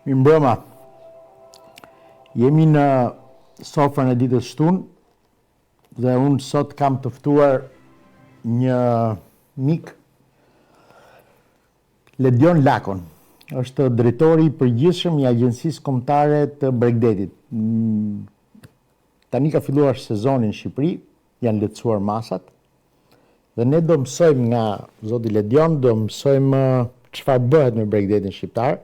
Mirëmbrëma. Jemi në sofrën e ditës shtunë dhe unë sot kam të ftuar një mik, Ledion Lakon. Është drejtori i përgjithshëm i Agjencisë Kombëtare të Bregdetit. Tani ka filluar sezoni në Shqipëri, janë lehtësuar masat dhe ne do mësojmë nga zoti Ledion, do mësojmë çfarë bëhet me Bregdetin shqiptar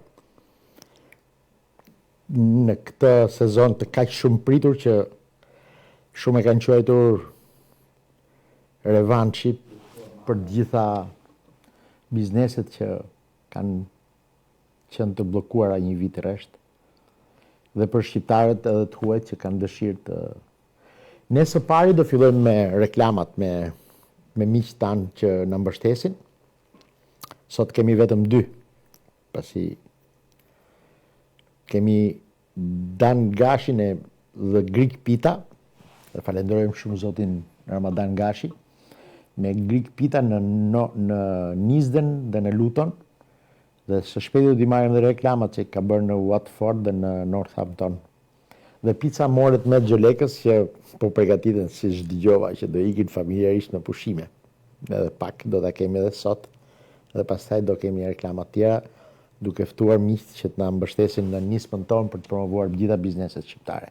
në këtë sezon të kaq shumë pritur që shumë e kanë quajtur revanshi për të gjitha bizneset që kanë qenë të bllokuara një vit rresht dhe për shqiptarët edhe të huajt që kanë dëshirë të... Ne së pari do fillojmë me reklamat me miqtë tanë që na mbështesin. Sot kemi vetëm 2, pasi kemi Dan Gashin dhe Greek Pita, dhe falenderojmë shumë zotin Ramadan Gashi, me Greek Pita në Nisden dhe në Luton, dhe së shpejti do t'i marrim dhe reklamat që ka bërë në Watford dhe në Northampton. Dhe pica moret me Xholekës që po përgatiten, si dëgjova, që do ikin familjarisht në pushime. Edhe pak do ta kemi edhe sot, dhe pastaj do kemi reklamat tjera, duke ftuar miqt që të na mbështesin në nismën tonë për të promovuar gjitha bizneset shqiptare.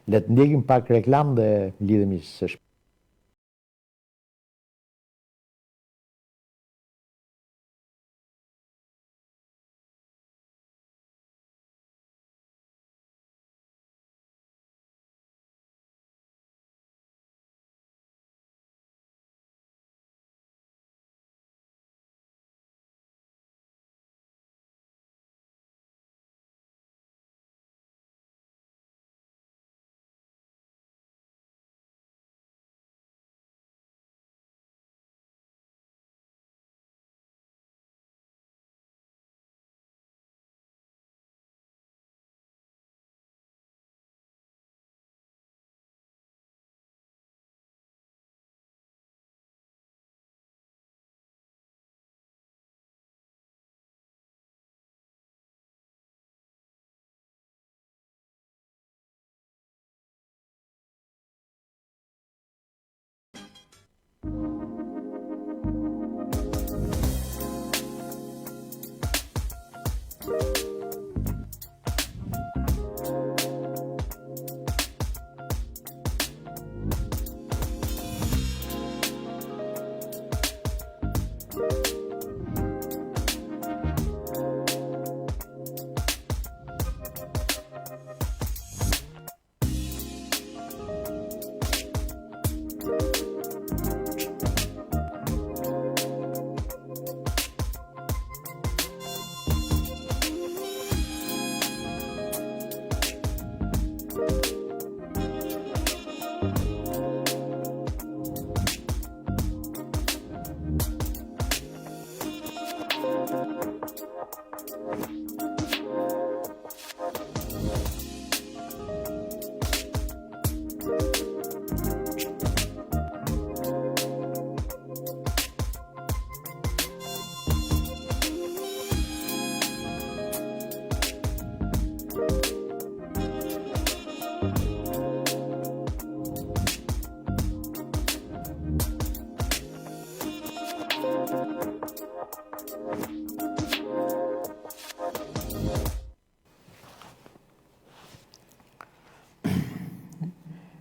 Le të ndjekim pak reklam dhe lidhemi së shpejti.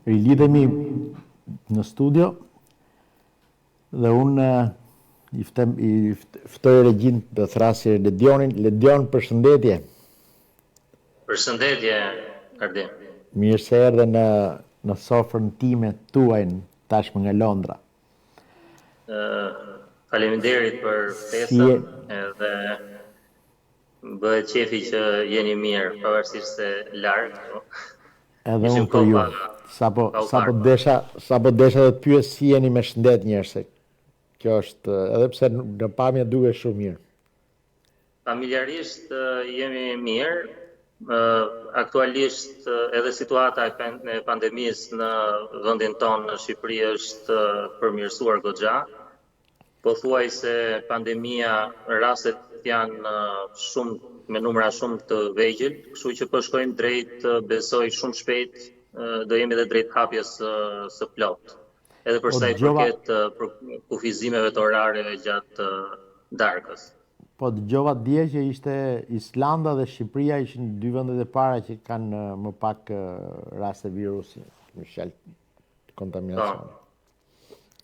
Rilidhemi në studio dhe unë i ftoj regjin të thrasë Ledionin. Ledion, përshëndetje. Përshëndetje, Ardi. Mirë se erdhe në sofrën time tuajnë tashmë nga Londra. Faleminderit për festën edhe bëhet qefi që jeni mirë, pavarësisht se larg. Edhe unë për ju. Sapo desha dhe të pyes si jeni me shëndet njerëz, se kjo është, edhe pse në pamje duket shumë mirë. Familjarisht jemi mirë. Aktualisht edhe situata e pandemisë në vendin tonë në Shqipëri është përmirësuar goxha. Pothuajse pandemia, rastet janë shumë me numra shumë të vegjël, kështu që po shkojmë drejt, besoj shumë shpejt do jemi dhe drejt hapjes së plot. Edhe për sa i përket kufizimeve të orareve gjatë darkës. Po dëgjova dje që ishte Islanda dhe Shqipëria ishin dy vendet e para që kanë më pak raste virusi, në fjalë kontaminacioni.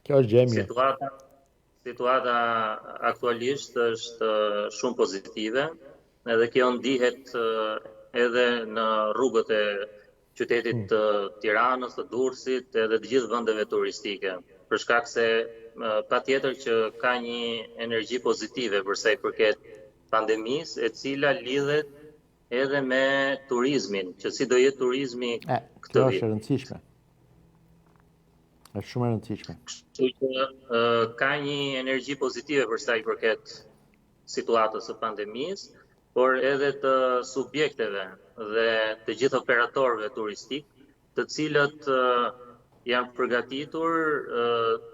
Kjo është gjë e mirë. Situata aktualisht është shumë pozitive, edhe kjo ndihet edhe në rrugët e qytetit të Tiranës, të Durrësit, edhe të gjithë vendeve turistike, për shkak se patjetër që ka një energji pozitive për sa i përket pandemisë, e cila lidhet edhe me turizmin, që si do jetë turizmi këtë kjo vit. është e rëndësishme. Është shumë e rëndësishme. Kështu që ka një energji pozitive për sa i përket situatës së pandemisë, por edhe të subjekteve dhe të gjithë operatorëve turistik, të cilët janë përgatitur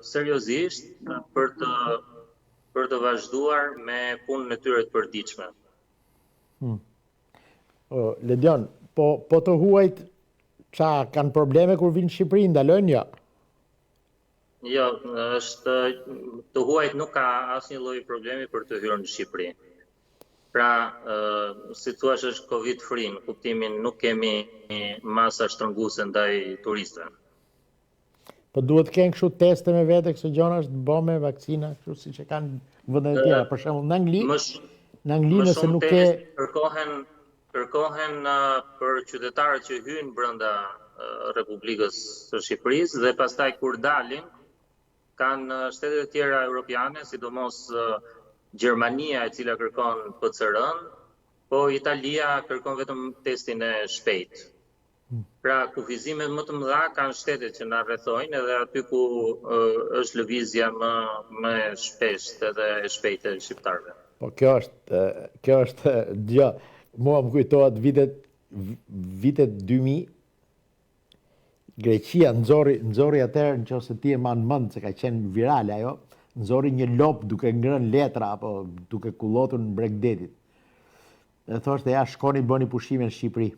seriozisht për të vazhduar me punën e tyre të përditshme. Ledion, po të huajt qa kanë probleme kur vinë në Shqipëri, ndalojnë jo? Jo, të huajt nuk ka asnjë lloj problemi për të hyrë në Shqipëri. Pra, si thua është Covid free, në kuptimin nuk kemi masa shtrënguese ndaj turistëve. Po duhet të kenë kështu teste me vete, këso gjona është bë me vaksina, kështu si që kanë vendet e tjera. Për shembull, në Angli nëse nuk ke... Kërkohen për qytetarët që hyjnë brenda Republikës së Shqipërisë dhe pastaj kur dalin, kanë shtetet e tjera europiane, sidomos Gjermania e cila kërkon PCR-n, po Italia kërkon vetëm testin e shpejt. Pra, kufizimet më të mëdha kanë shtetet që na rrethojnë edhe aty ku është lëvizja më shpeshtë edhe e shpejtë e shqiptarëve. Po kjo është gjë. Mua më kujtohet vitet 2000, Greqia nxorri atëherë, nëse ti e man mend se ka qenë virale ajo, nxorri një lop duke ngrënë letra apo duke kullotur në Bregdetit. Dhe thoshte ja shkoni bëni pushime në Shqipëri.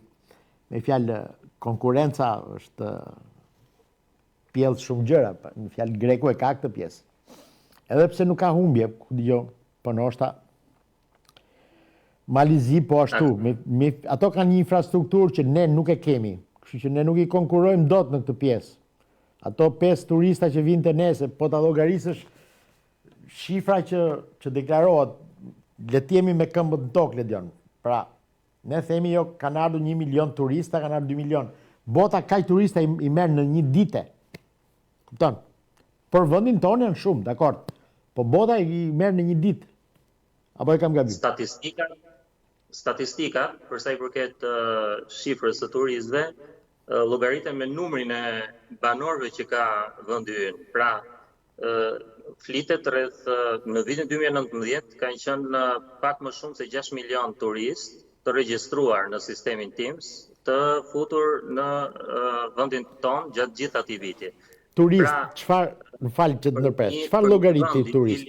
Me fjalë konkurenca është pjellë shumë gjëra, në fjalë greku e ka këtë pjesë. Edhe pse nuk ka humbje, ku dëgjoj, po ndoshta Malizi po ashtu, ato kanë një infrastrukturë që ne nuk e kemi, kështu që ne nuk i konkurrojmë dot në këtë pjesë. Ato 5 turista që vinë të nese, po ta llogarisësh shifra që deklarohet, le të jemi me këmbët në tokë, Ledion. Pra, ne themi jo, kanë ardhur 1 milion turista, kanë ardhur 2 milion. Bota kaq turista i merr në një dite. Kupton? Për vendin tonë janë shumë, dakor. Po bota i merr në një ditë. Apo e kam gabim? Statistika, për sa i përket shifrës së turistëve, llogariten me numrin e banorëve që ka vendi ynë. Pra, flitet rreth në vitin 2019 kanë qenë pak më shumë se 6 milion turistë të regjistruar në sistemin TIMS, të futur në vendin ton gjatë gjithë atij viti. Turist, çfarë, më fal që të ndërpres, çfarë llogaritë turist?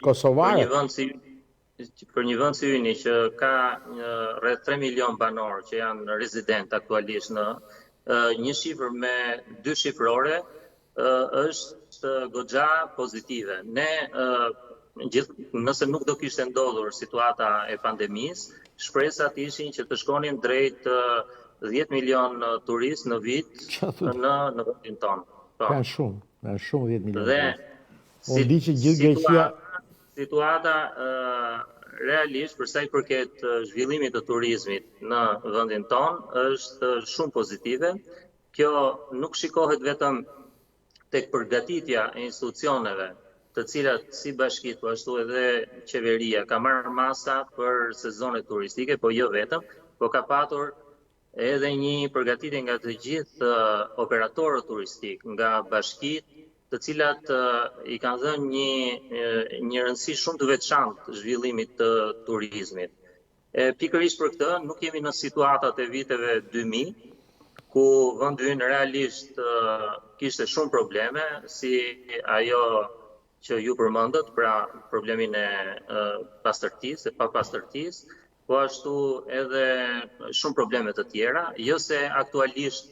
Kosovarë? Për një vend si yni që ka rreth 3 milion banor që janë rezident aktualisht në një shifër me 2 shifrore është goxha pozitive. Ne nëse nuk do kishte ndodhur situata e pandemisë, shpresat ishin që të shkonin drejt 10 milion turistë në vit në vendin tonë. Kanë shumë 10 milion. Dhe unë di që gjithë Greqia situata realisht për sa i përket zhvillimit të turizmit në vendin tonë është shumë pozitive. Kjo nuk shikohet vetëm tek përgatitja e institucioneve, të cilat si bashkitë po ashtu edhe qeveria ka marrë masa për sezonet turistike, po jo vetëm, po ka patur edhe një përgatitje nga të gjithë operatorët turistik, nga bashkitë, të cilat i kanë dhënë një rëndësi shumë të veçantë zhvillimit të turizmit. Pikërisht për këtë nuk jemi në situatat e viteve 2000, ku vendi ynë realisht kishte shumë probleme, si ajo që ju përmendët, pra problemin e pastërtisë, e papastërtisë, po ashtu edhe shumë probleme të tjera, jo se aktualisht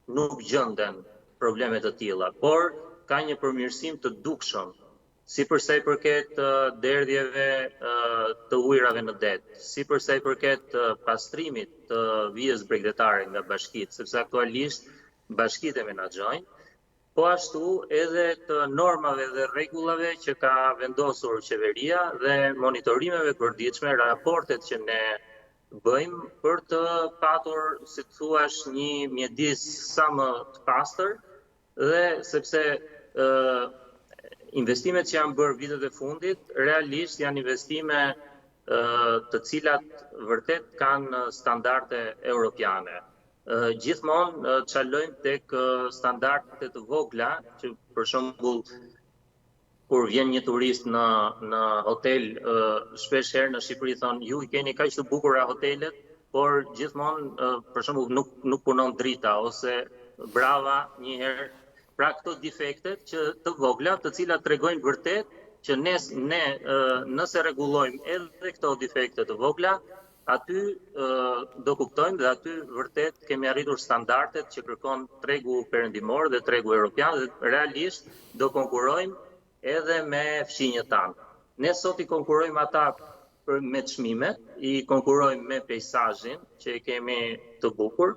nuk gjenden probleme të tilla, por ka një përmirësim të dukshëm, si përsa i përket derdhjeve të ujrave në det, si përsa i përket pastrimit të vijës bregdetare nga bashkitë, sepse aktualisht bashkitë e menaxhojnë, po ashtu edhe të normave dhe rregullave që ka vendosur qeveria dhe monitorimeve të përditshme, raportet që ne bëjmë për të patur, si të thuash, një mjedis sa më të pastër, dhe sepse investimet që janë bërë vitet e fundit, realisht janë investime të cilat vërtet kanë standarde europiane. Gjithmonë çalojmë tek standarde të vogla, që për shembull kur vjen një turist në hotel, shpesh herë në Shqipëri thonë, ju i keni kaq të bukura hotelet, por gjithmonë për shembull nuk punon drita ose brava një herë. Pra këto defektet që të vogla, të cilat tregojnë vërtet që ne nëse rregullojmë edhe këto defekte të vogla, aty do kuptojmë dhe aty vërtet kemi arritur standardet që kërkon tregu perëndimor dhe tregu europian dhe realisht do konkurrojmë edhe me fqinjët tanë. Ne sot i konkurrojmë ata me çmimet, i konkurrojmë me peizazhin që kemi të bukur,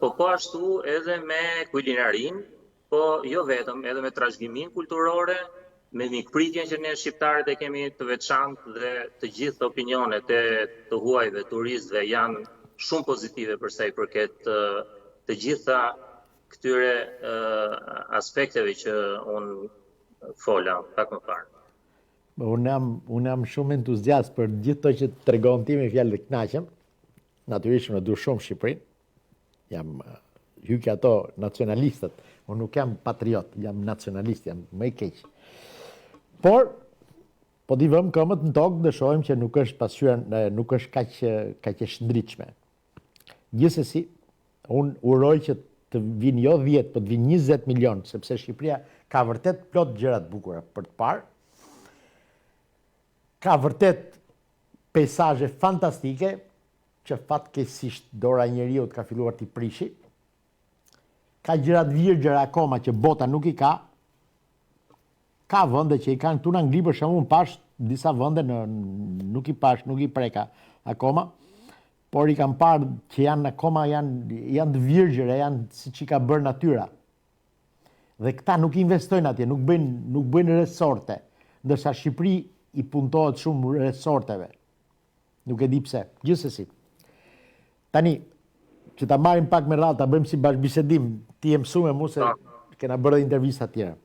po ashtu edhe me kulinarinë, po jo vetëm, edhe me trashëgiminë kulturore, me mikpritjen që ne shqiptarët e kemi të veçantë dhe të gjithë opinionet e të huajve, turistëve janë shumë pozitive për sa i përket të gjitha këtyre aspekteve që unë fola pak më parë. Unë jam shumë entuziast për gjithë to që tregon ti me fjalë të kënaqem. Natyrisht unë dua shumë Shqipërinë. Jam hyjë ato nacionalistët. Unë nuk jam patriot, jam nacionalist, jam më i keq. Por, po t'i vëmë këmbët në tokë dhe shohim që nuk është pasqyrë, nuk është kaq e shndritshme. Gjithsesi, unë uroj që të vinë jo 10, po të vinë 20 milion, sepse Shqipëria ka vërtet plot gjëra të bukura për të parë. Ka vërtet peizazhe fantastike, që fatkeqësisht dora e njeriut ka filluar t'i prishi. Ka gjërat virgjëra akoma që bota nuk i ka. Ka vende që i kanë këtu në Angli, për shembull, pash disa vende nuk i preka akoma, por i kam parë që janë akoma janë të virgjëra, janë siç i ka bërë natyra. Dhe këta nuk investojnë atje, nuk bëjnë resorte, ndërsa Shqipëri i puntohet shumë resorteve. Nuk e di pse. Gjithsesi. Tani, që ta marrim pak me radhë, ta bëjmë si bashkëbisedim, ti e mësuar me mua se kena bërë intervista të tjera.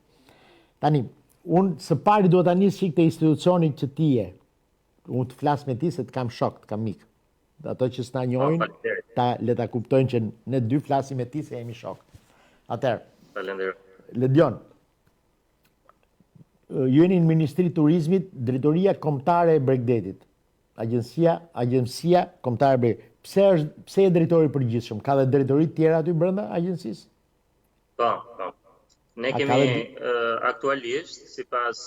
Tani, unë së pari duhet ta nis çik te institucioni që ti je. Unë të flas me ti se të kam shok, të kam mik. Ato që s'na njohin, le ta kuptojnë që ne dy flasim me ti se jemi shok. Atëherë. Faleminderit. Ledion. Ju jeni në Ministri Turizmit, Drejtoria Kombëtare e Bregdetit. Agjencia Kombëtare e Bregdetit. Pse e drejtori i përgjithshëm? Ka dhe drejtori të tjera aty brenda agjencisë? Po. Ne kemi aktualisht, sipas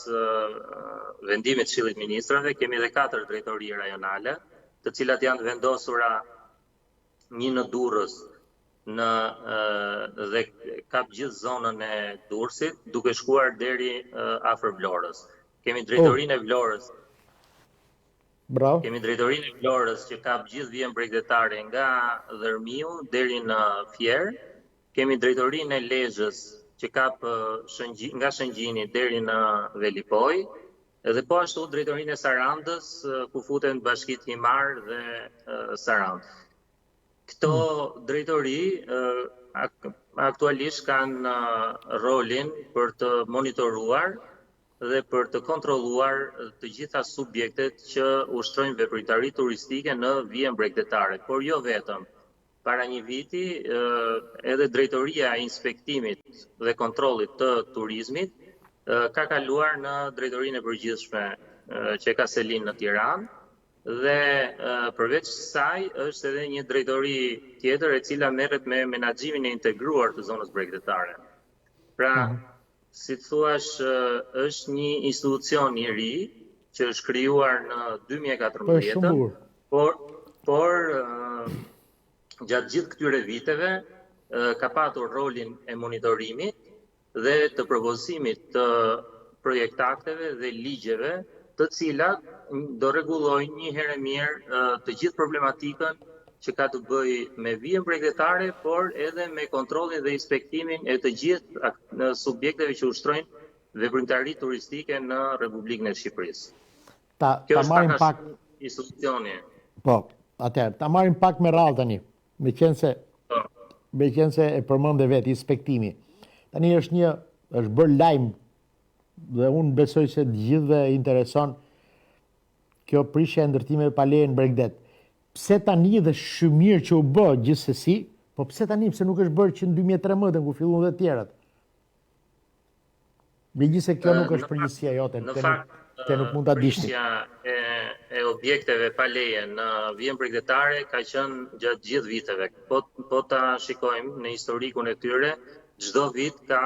vendimit të Këshillit të Ministrave, kemi edhe 4 drejtori rajonale, të cilat janë vendosura një në Durrës dhe kap gjithë zonën e Durrësit, duke shkuar deri afër Vlorës. Kemi drejtorinë e Vlorës. Bravo. Kemi drejtorinë e Vlorës që kap gjithë vijën bregdetare nga Dërmiu deri në Fierë. Kemi drejtorinë e Lezhës që kap nga Shëngjini deri në Velipoj. Edhe po ashtu drejtorinë e Sarandës ku futen bashkitë Himar dhe Sarandë. Këto drejtori aktualisht kanë rolin për të monitoruar dhe për të kontrolluar të gjitha subjektet që ushtrojnë vepritari turistike në vijën bregdetare, por jo vetëm. Para një viti, edhe drejtoria e inspektimit dhe kontrollit të turizmit ka kaluar në drejtorinë e përgjithshme që ka selin në Tiranë, dhe përveç saj është edhe një drejtori tjetër e cila merret me menaxhimin e integruar të zonës bregdetare. Pra, si të thuash, është një institucion i ri që është krijuar në 2014 por gjatë gjithë këtyre viteve ka patur rolin e monitorimit dhe të proposimit të projektakteve dhe ligjeve të cilat do rregullojnë një herë e mirë të gjithë problematikën që ka të bëjë me vijën bregdetare, por edhe me kontrollin dhe inspektimin e të gjithë subjekteve që ushtrojnë veprimtari turistike në Republikën e Shqipërisë. Kjo është pak institucioni. Po, atëherë, ta marrim pak me radhë tani, me qenë se e përmendë vetë inspektimi. Tani është bërë lajm dhe unë besoj se të gjithëve intereson kjo prishja e ndërtimeve pa leje në Bregdet. Pse tani dhe shumë mirë që u bë gjithsesi, po pse tani, pse nuk është bërë që në 2013 ku filluan dhe tjerat? Megjithëse kjo nuk është përgjegjësia jote, te nuk mund ta dishni. Prishja e objekteve pa leje në vijën bregdetare ka qenë gjatë gjithë viteve. Po ta shikojmë në historikun e tyre, çdo vit ka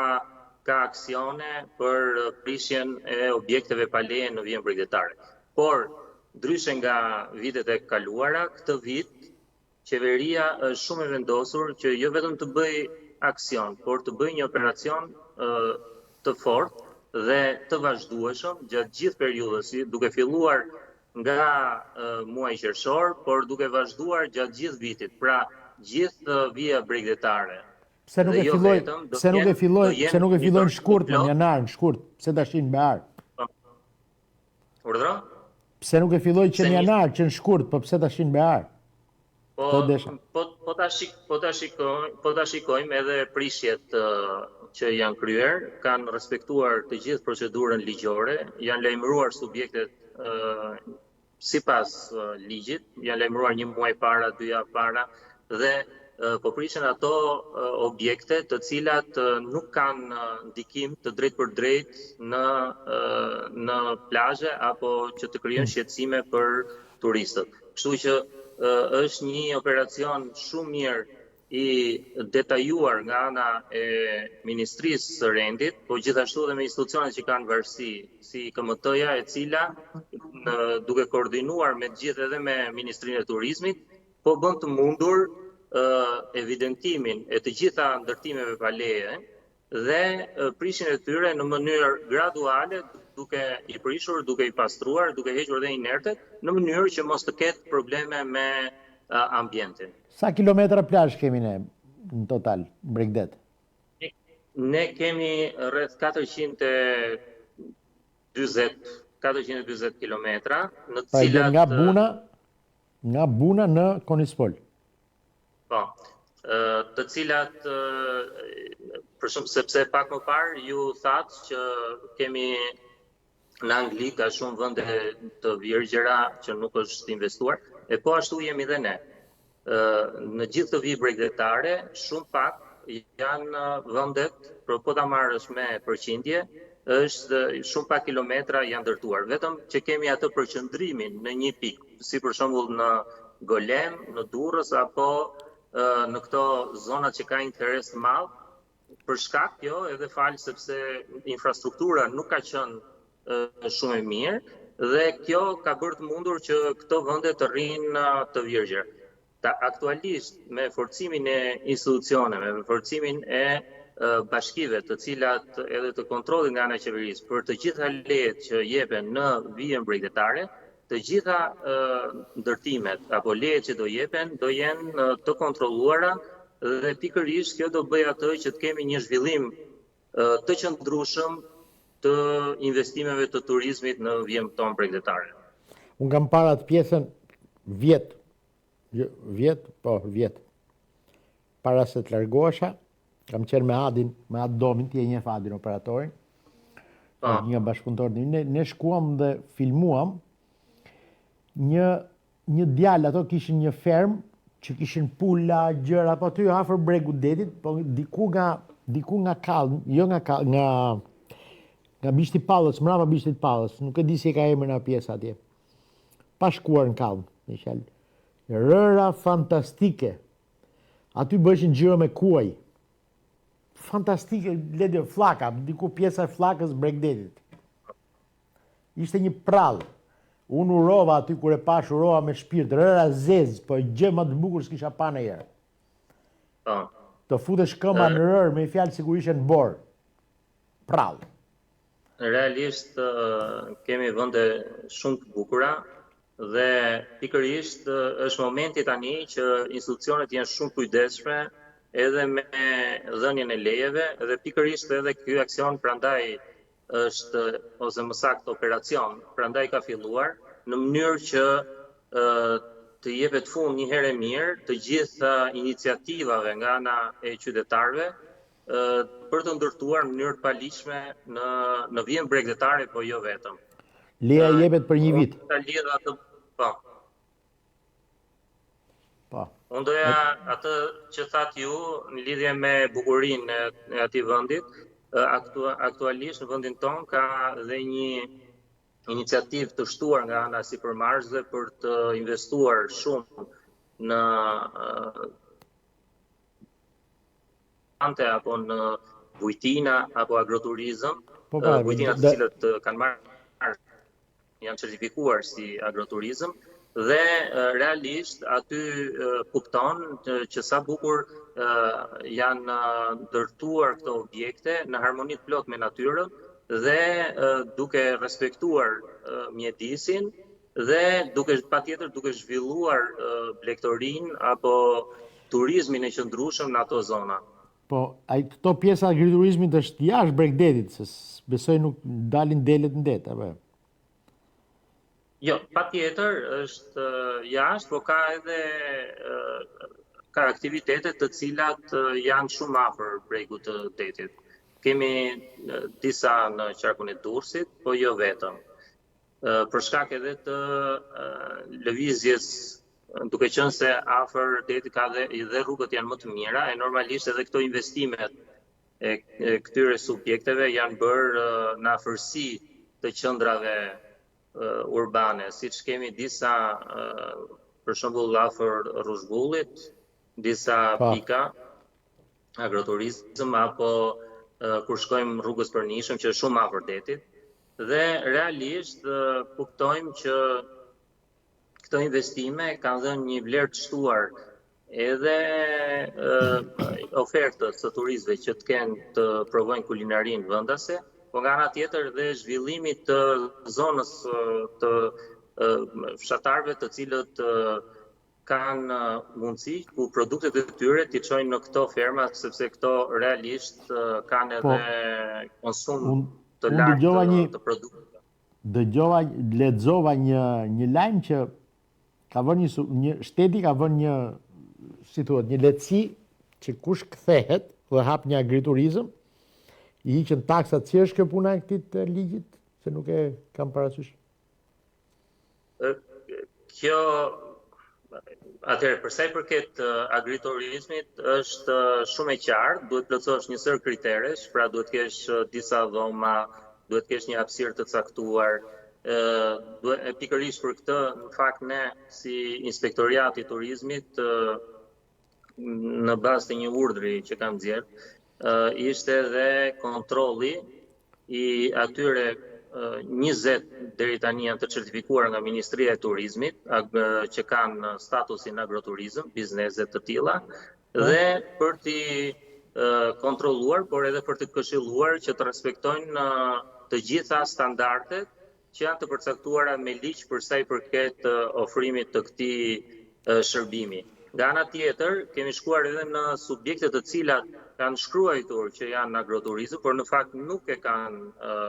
aksione për prishjen e objekteve pa leje në vijën bregdetare. Por ndryshe nga vitet e kaluara, këtë vit qeveria është shumë e vendosur që jo vetëm të bëjë aksion, por të bëjë një operacion të fortë dhe të vazhdueshëm gjatë gjithë periudhës, duke filluar nga muaji qershor, por duke vazhduar gjatë gjithë vitit. Pra, gjithë vija bregdetare. Pse nuk e fillojnë shkurt në janar, në shkurt, pse tashin me ar? Urdhro? Pse nuk e filloi që në janar, që në shkurt, po pse tashin me ar? Po ta shikojmë edhe prishjet që janë kryer, kanë respektuar të gjithë procedurën ligjore, janë lajmëruar subjektet sipas ligjit, janë lajmëruar një muaj para, 2 javë para, dhe po prishin ato objekte të cilat nuk kanë ndikim të drejtë për drejtë në plazhe apo që të krijojnë shqetësime për turistët. Kështu që është një operacion shumë mirë i detajuar nga ana e Ministrisë së Rendit, po gjithashtu dhe me institucionet që kanë varësi, si KMT-ja, e cila duke koordinuar me gjithë edhe me Ministrinë e Turizmit, po bën të mundur evidentimin e të gjitha ndërtimeve pa leje dhe prishin e tyre në mënyrë graduale, duke i prishur, duke i pastruar, duke hequr dhe inertet, në mënyrë që mos të ketë probleme me ambientin. Sa kilometra plazh kemi ne në total, në Bregdet? Ne kemi rreth 440 kilometra, në të cilat... Nga Buna në Konispol. Po, të cilat, për shumë sepse pak më parë, ju thatë që kemi në Angli ka shumë vende të virgjera që nuk është investuar, e po ashtu jemi dhe ne. Në gjithë të vijë bregdetare, shumë pak janë vendet, po ta marrësh me përqindje, është shumë pak kilometra janë ndërtuar. Vetëm që kemi atë përqendrimin në një pikë, si për shembull në Golem, në Durrës apo në këto zonat që ka interes të madh, për shkak edhe falë sepse infrastruktura nuk ka qenë shumë e mirë dhe kjo ka bërë të mundur që këto vende të rrinë të virgjera. Aktualisht me forcimin e institucioneve, me forcimin e bashkive të cilat edhe të kontrollit nga ana e qeverisë për të gjitha lejet që jepen në vijën bregdetare, të gjitha ndërtimet apo lejet që do jepen do jenë të kontrolluara dhe pikërisht kjo do bëjë atë që të kemi një zhvillim të qëndrueshëm të investimeve të turizmit në vijën tonë bregdetare. Unë kam para të pjesën vjet. Para se të largohesha, kam qenë me Adin, me Ad Domin, ti e njeh Adin operatorin, një bashkëpunëtor. Ne shkuam dhe filmuam një djalë, ato kishin një ferm që kishin pula, gjëra, apo aty afër bregut detit, po diku nga Kallë, jo nga Bishti Pallës, mbrapa Bishtit Pallës, nuk e di si ka emrin nga pjesa atje. Pa shkuar në Kallë, në qelë. Rëra fantastike. Aty bëshin gjiro me kuaj. Fantastike, ledë flaka, diku pjesa e flakës bregdetit. Ishte një prallë. Unë urova aty kur e pash urova me shpirt, rëra zez, po gjë më të bukur s'kisha pa ndonjëherë. Po. Të futesh këmba në rër me fjalë sikur ishe në bor. Prallë. Realisht kemi vende shumë të bukura dhe pikërisht është momenti tani që institucionet janë shumë kujdesshme edhe me dhënien e lejeve dhe pikërisht edhe ky aksion prandaj është, ose më saktë operacion, prandaj ka filluar në mënyrë që të jepet fund një herë e mirë të gjitha iniciativave nga ana e qytetarëve për të ndërtuar në mënyrë të paligjshme në vijën bregdetare, po jo vetëm. Leja jepet për një vit. Ta lidh atë, po. Po. Unë doja atë që thatë ju në lidhje me bukurinë e atij vendit. Aktualisht në vendin tonë ka dhe një iniciativë të shtuar nga ana e sipërmarrësve për të investuar shumë në apo në bujtina apo agroturizëm, bujtina të cilët kanë marrë janë certifikuar si agroturizëm dhe realisht aty kupton që sa bukur janë ndërtuar këto objekte në harmoni të plot me natyrën dhe duke respektuar mjedisin dhe patjetër duke zhvilluar blegtorinë apo turizmin e qëndrueshëm në ato zona. Po, këto pjesa agriturizmit është jashtë Bregdetit, se besoj nuk dalin delet në det, apo? Jo, patjetër është jashtë, po ka edhe ka aktivitete të cilat janë shumë afër bregut të detit. Kemi disa në qarkun e Durrësit, po jo vetëm. Për shkak edhe të lëvizjes, duke qenë se afër detit ka dhe rrugët janë më të mira, e normalisht edhe këto investimet e këtyre subjekteve janë bërë në afërsi të qendrave urbane, siç kemi disa, për shembull afër Rruzgullit, disa pika agroturizëm apo kur shkojmë rrugës Përnishëm që është shumë afër detit dhe realisht kuptojmë që këto investime kanë dhënë një vlerë të shtuar edhe ofertës së turistëve që të kenë të provojnë kulinarinë vendase, po nga ana tjetër dhe zhvillimit të zonës të fshatarëve të cilët kanë mundësi ku produktet e tyre t'i çojnë në këto ferma, sepse këto realisht kanë edhe konsum të lartë të produkteve. Lexova një lajm që ka vënë shteti ka vënë një lehtësi që kush kthehet dhe hap një agriturizëm, i hiqen taksat. Si është kjo puna e këtij ligjit, se nuk e kam parasysh? Kjo atëherë, për sa i përket agriturizmit, është shumë e qartë, duhet plotësosh një sër kriteresh, pra duhet kesh disa dhoma, duhet kesh një hapësirë të caktuar. Pikërisht për këtë, në fakt ne si Inspektoriati i Turizmit në bazë të një urdhri që kam nxjerrë, ishte edhe kontrolli i atyre 20 deri tani janë të certifikuar nga Ministria e Turizmit, që kanë statusin agroturizëm, bizneset të tilla, dhe për t'i kontrolluar, por edhe për t'i këshilluar që të respektojnë të gjitha standardet që janë të përcaktuara me ligj për sa i përket ofrimit të këtij shërbimi. Nga ana tjetër, kemi shkuar edhe në subjekte të cilat kanë shkruar që janë agroturizëm, por në fakt nuk e kanë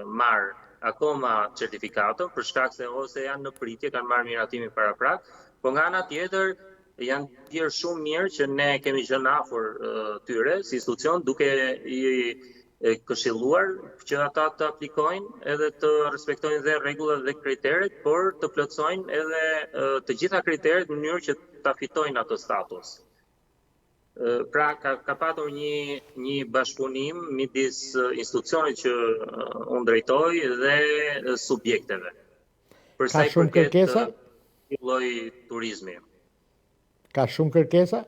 marrë akoma certifikatën për shkak se ose janë në pritje, kanë marrë miratimin paraprak, por nga ana tjetër janë tjerë shumë mirë që ne kemi qenë afër tyre si institucion duke i këshilluar që ata të aplikojnë edhe të respektojnë dhe rregullat dhe kriteret, por të plotësojnë edhe të gjitha kriteret në mënyrë që ta fitojnë atë status. Pra ka patur një bashkëpunim midis institucionit që unë drejtoj dhe subjekteve. Për sa i përket këtij lloji turizmi. Ka shumë kërkesa?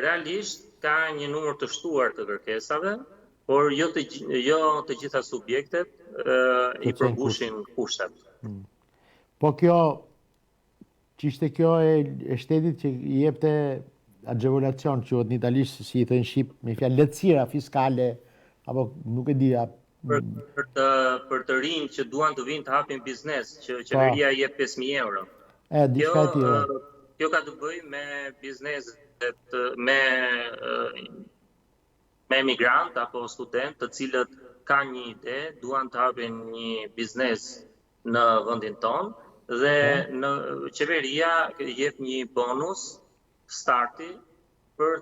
Realisht ka një numër të shtuar të kërkesave por jo të gjitha subjektet i përmbushin kushtet. Po kjo, ç'ishte kjo e shtetit që i jepte agevolacion, quhet në italisht, si i thënë shqip, me fjalë lehtësira fiskale, apo nuk e di, për të rinj që duan të vinë të hapin biznes, që qeveria i jep 5.000 euro. Kjo ka të bëjë me bizneset, me emigrant apo student të cilët kanë një ide, duan të hapin një biznes në vendin tonë dhe qeveria jep një bonus starti për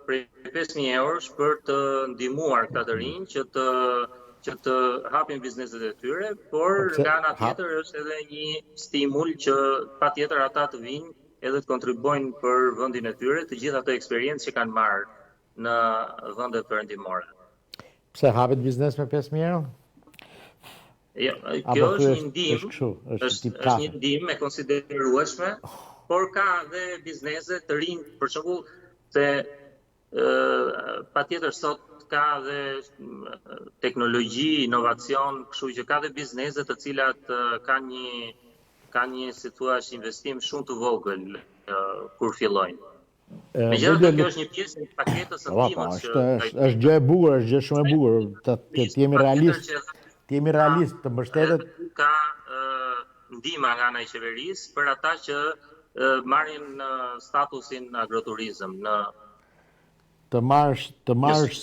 prej 5.000 eurosh për të ndihmuar këta të rinj që të hapin bizneset e tyre, por nga ana tjetër është edhe një stimul që patjetër ata të vinë edhe të kontribuojnë për vendin e tyre të gjithë ato eksperiencë që kanë marrë në vendet perëndimore. Pse hapet biznes me 5.000 euro? Jo, kjo është një ndihmë, është një ndihmë e konsiderueshme, por ka dhe biznese të rinj, për shembull, se patjetër sot ka dhe teknologji, inovacion, kështu që ka dhe biznese të cilat kanë një si thua investim shumë të vogël kur fillojnë. Megjithatë kjo është një pjesë e paketës së ndihmës. Është gjë e bukur, është gjë shumë e bukur, të jemi realist, të mbështetet. Ka ndihma nga ana e qeverisë për ata që marrin statusin agroturizëm në të marrësh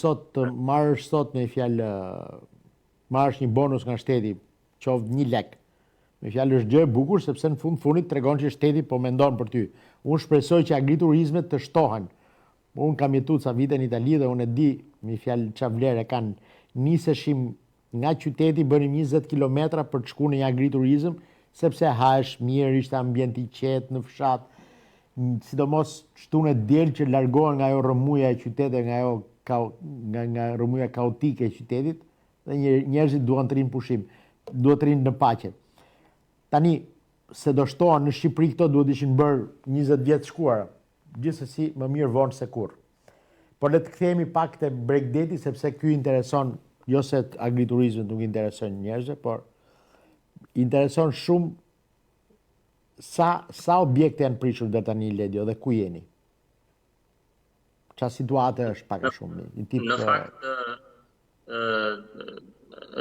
sot me fjalë marrësh një bonus nga shteti, qoftë 1 lek. Me fjalë është gjë e bukur sepse në fundit tregon që shteti po mendon për ty. Unë shpresoj që agriturizmet të shtohen. Unë kam jetuar ca vite në Itali dhe unë e di me fjalë çfarë vlerë kanë. Niseshim nga qyteti, bënim 20 kilometra për të shkuar në një agriturizëm, sepse hahesh mirë, ishte ambient i qetë në fshat, sidomos shtunë diel që largohen nga ajo rrëmuja e qytetit, nga rrëmuja kaotike e qytetit, dhe njerëzit duan të rinë pushim, duhet të rinë në paqe. Tani, se do shtohen në Shqipëri këto duhet ishin bërë 20 vjetë shkuara, gjithsesi më mirë vonë se kur. Por le të kthehemi pak te Bregdeti, sepse ky intereson, jo se agriturizmi nuk intereson njerëzve, por intereson shumë sa objekte janë prishur deri tani Ledio dhe ku jeni. Çfarë situate është pak a shumë? Në fakt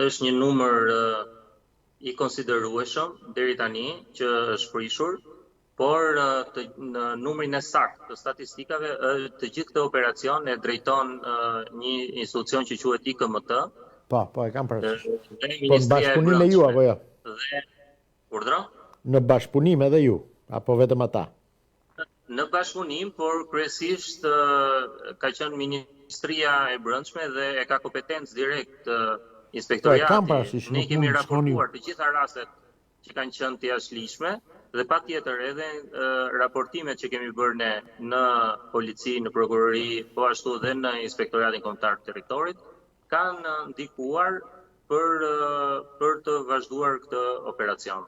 është një numër i konsiderueshëm deri tani që është prishur, por në numrin e saktë të statistikave të gjithë këtë operacion e drejton një institucion që quhet IKMT. Po, e kam parasysh. Po në bashkëpunim me ju apo jo? Urdhro? Në bashkëpunim edhe ju, apo vetëm ata? Në bashkëpunim, por kryesisht ka qenë Ministria e Brendshme dhe e ka kompetencë direkt inspektoriati. Ne kemi raportuar të gjitha rastet që kanë qenë të jashtëligjshme dhe patjetër edhe raportimet që kemi bërë ne në polici, në prokurori, po ashtu dhe në Inspektoratin Kombëtar të Territorit, kanë ndikuar për të vazhduar këtë operacion.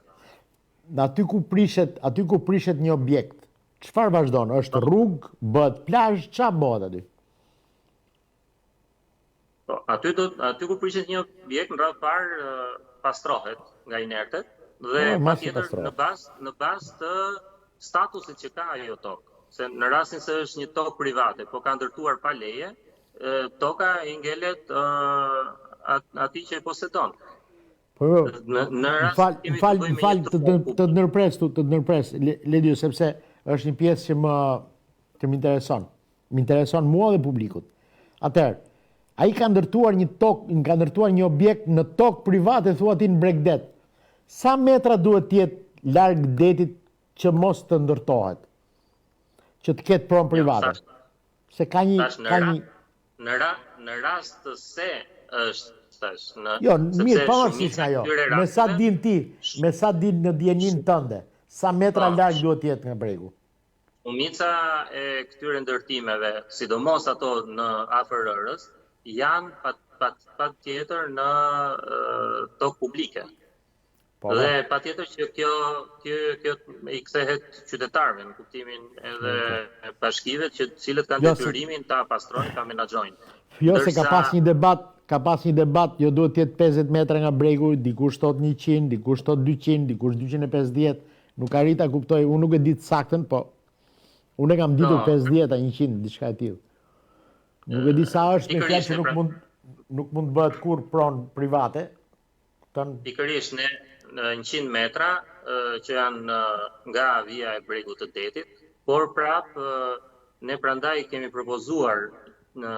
Aty ku prishet një objekt, çfarë vazhdon? Është rrugë, bëhet plazh, çfarë bëhet aty? Aty ku prishet një objekt, në radhë parë pastrohet nga inertet dhe patjetër në bazë të statusit që ka ajo tokë. Se në rastin se është një tokë private, po ka ndërtuar pa leje, toka i ngelet atij që e posedon. Fal të ndërpres, Ledio, sepse është një pjesë që më intereson. Më intereson mua dhe publikut. Atëherë, ai ka ndërtuar një objekt në tokë private, thua ti në Bregdet. Sa metra duhet të jetë larg detit që mos të ndërtohet? Që të ketë pronë private? Se ka një në rast se është jo, mirë, pavarësisht nga jo. Me sa din ti, me sa din në djenin tënde, sa metra larg duhet të jetë nga bregu? Shumica e këtyre ndërtimeve, sidomos ato në afër rrës, janë patjetër në tokë publike. Dhe patjetër që kjo i kthehet qytetarëve në kuptimin edhe bashkive, që cilët kanë detyrimin ta pastrojnë, ta menaxhojnë. Jo, se ka pas një debat ka pas një debat, jo duhet të jetë 50 metra nga bregu, dikush thot 100, dikush thot 200, dikush 250, nuk arrit ta kuptoj, unë nuk e di të saktën, po unë e kam ditur 50 a 100, diçka e tillë. Nuk e di sa është me fjalë që nuk mund të bëhet kur pronë private. Pikërisht në 100 metra që janë nga vija e bregut të detit, por ne prandaj kemi propozuar në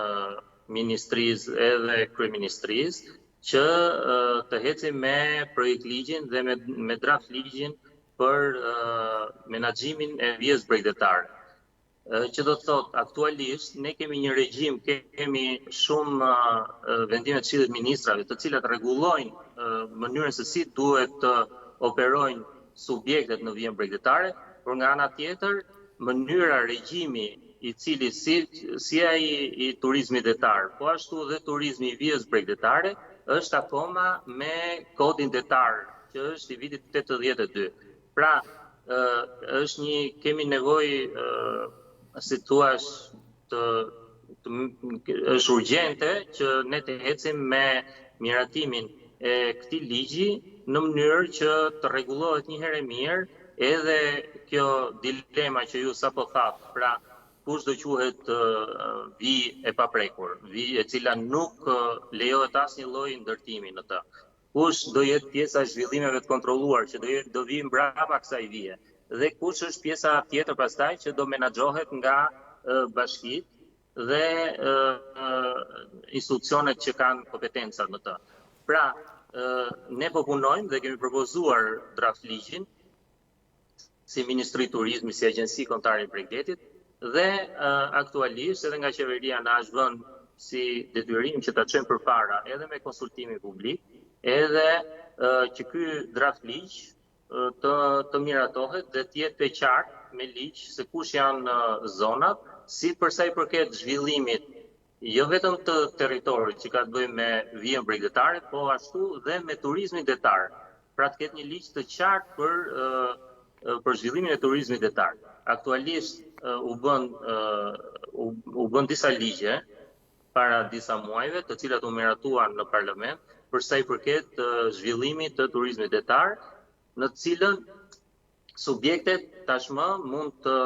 Ministrisë edhe Kryeministrisë që të hecim me projekt ligjin dhe me draft ligjin për menaxhimin e vijës bregdetare. Që do të thotë, aktualisht ne kemi një regjim, kemi shumë vendime të Këshillit të Ministrave, të cilat rregullojnë mënyrën se si duhet të operojnë subjektet në vijën bregdetare, por nga ana tjetër, mënyra regjimi i cili si ai i turizmit detar, po ashtu dhe turizmi i vijës bregdetare, është akoma me kodin detar, që është i vitit 82. Pra, kemi nevojë, si thua, është urgjente që ne të ecim me miratimin e këtij ligji në mënyrë që të rregullohet një herë e mirë edhe kjo dilema që ju sapo thatë, pra kush do quhet vijë e paprekur, vijë e cila nuk lejohet asnjë lloj ndërtimi në të. Kush do jetë pjesa e zhvillimeve të kontrolluar që do vijë mbrapa kësaj vije, dhe kush është pjesa tjetër pastaj që do menaxhohet nga bashkitë dhe institucionet që kanë kompetencat në të. Pra, ne po punojmë dhe kemi propozuar draft ligjin si Ministri i Turizmit, si Agjenci Kombëtare e Bregdetit, dhe aktualisht edhe nga qeveria na është vënë si detyrim që ta çojmë përpara edhe me konsultimin publik, edhe që ky draft ligj të miratohet dhe të jetë e qartë me ligj se kush janë zonat, si për sa i përket zhvillimit jo vetëm të territorit që ka të bëjë me vijën bregdetare, po ashtu dhe me turizmin detar. Pra të ketë një ligj të qartë për zhvillimin e turizmit detar. Aktualisht u bën disa ligje para disa muajve, të cilat u miratuan në parlament për sa i përket zhvillimit të turizmit detar, në të cilën subjektet tashmë mund të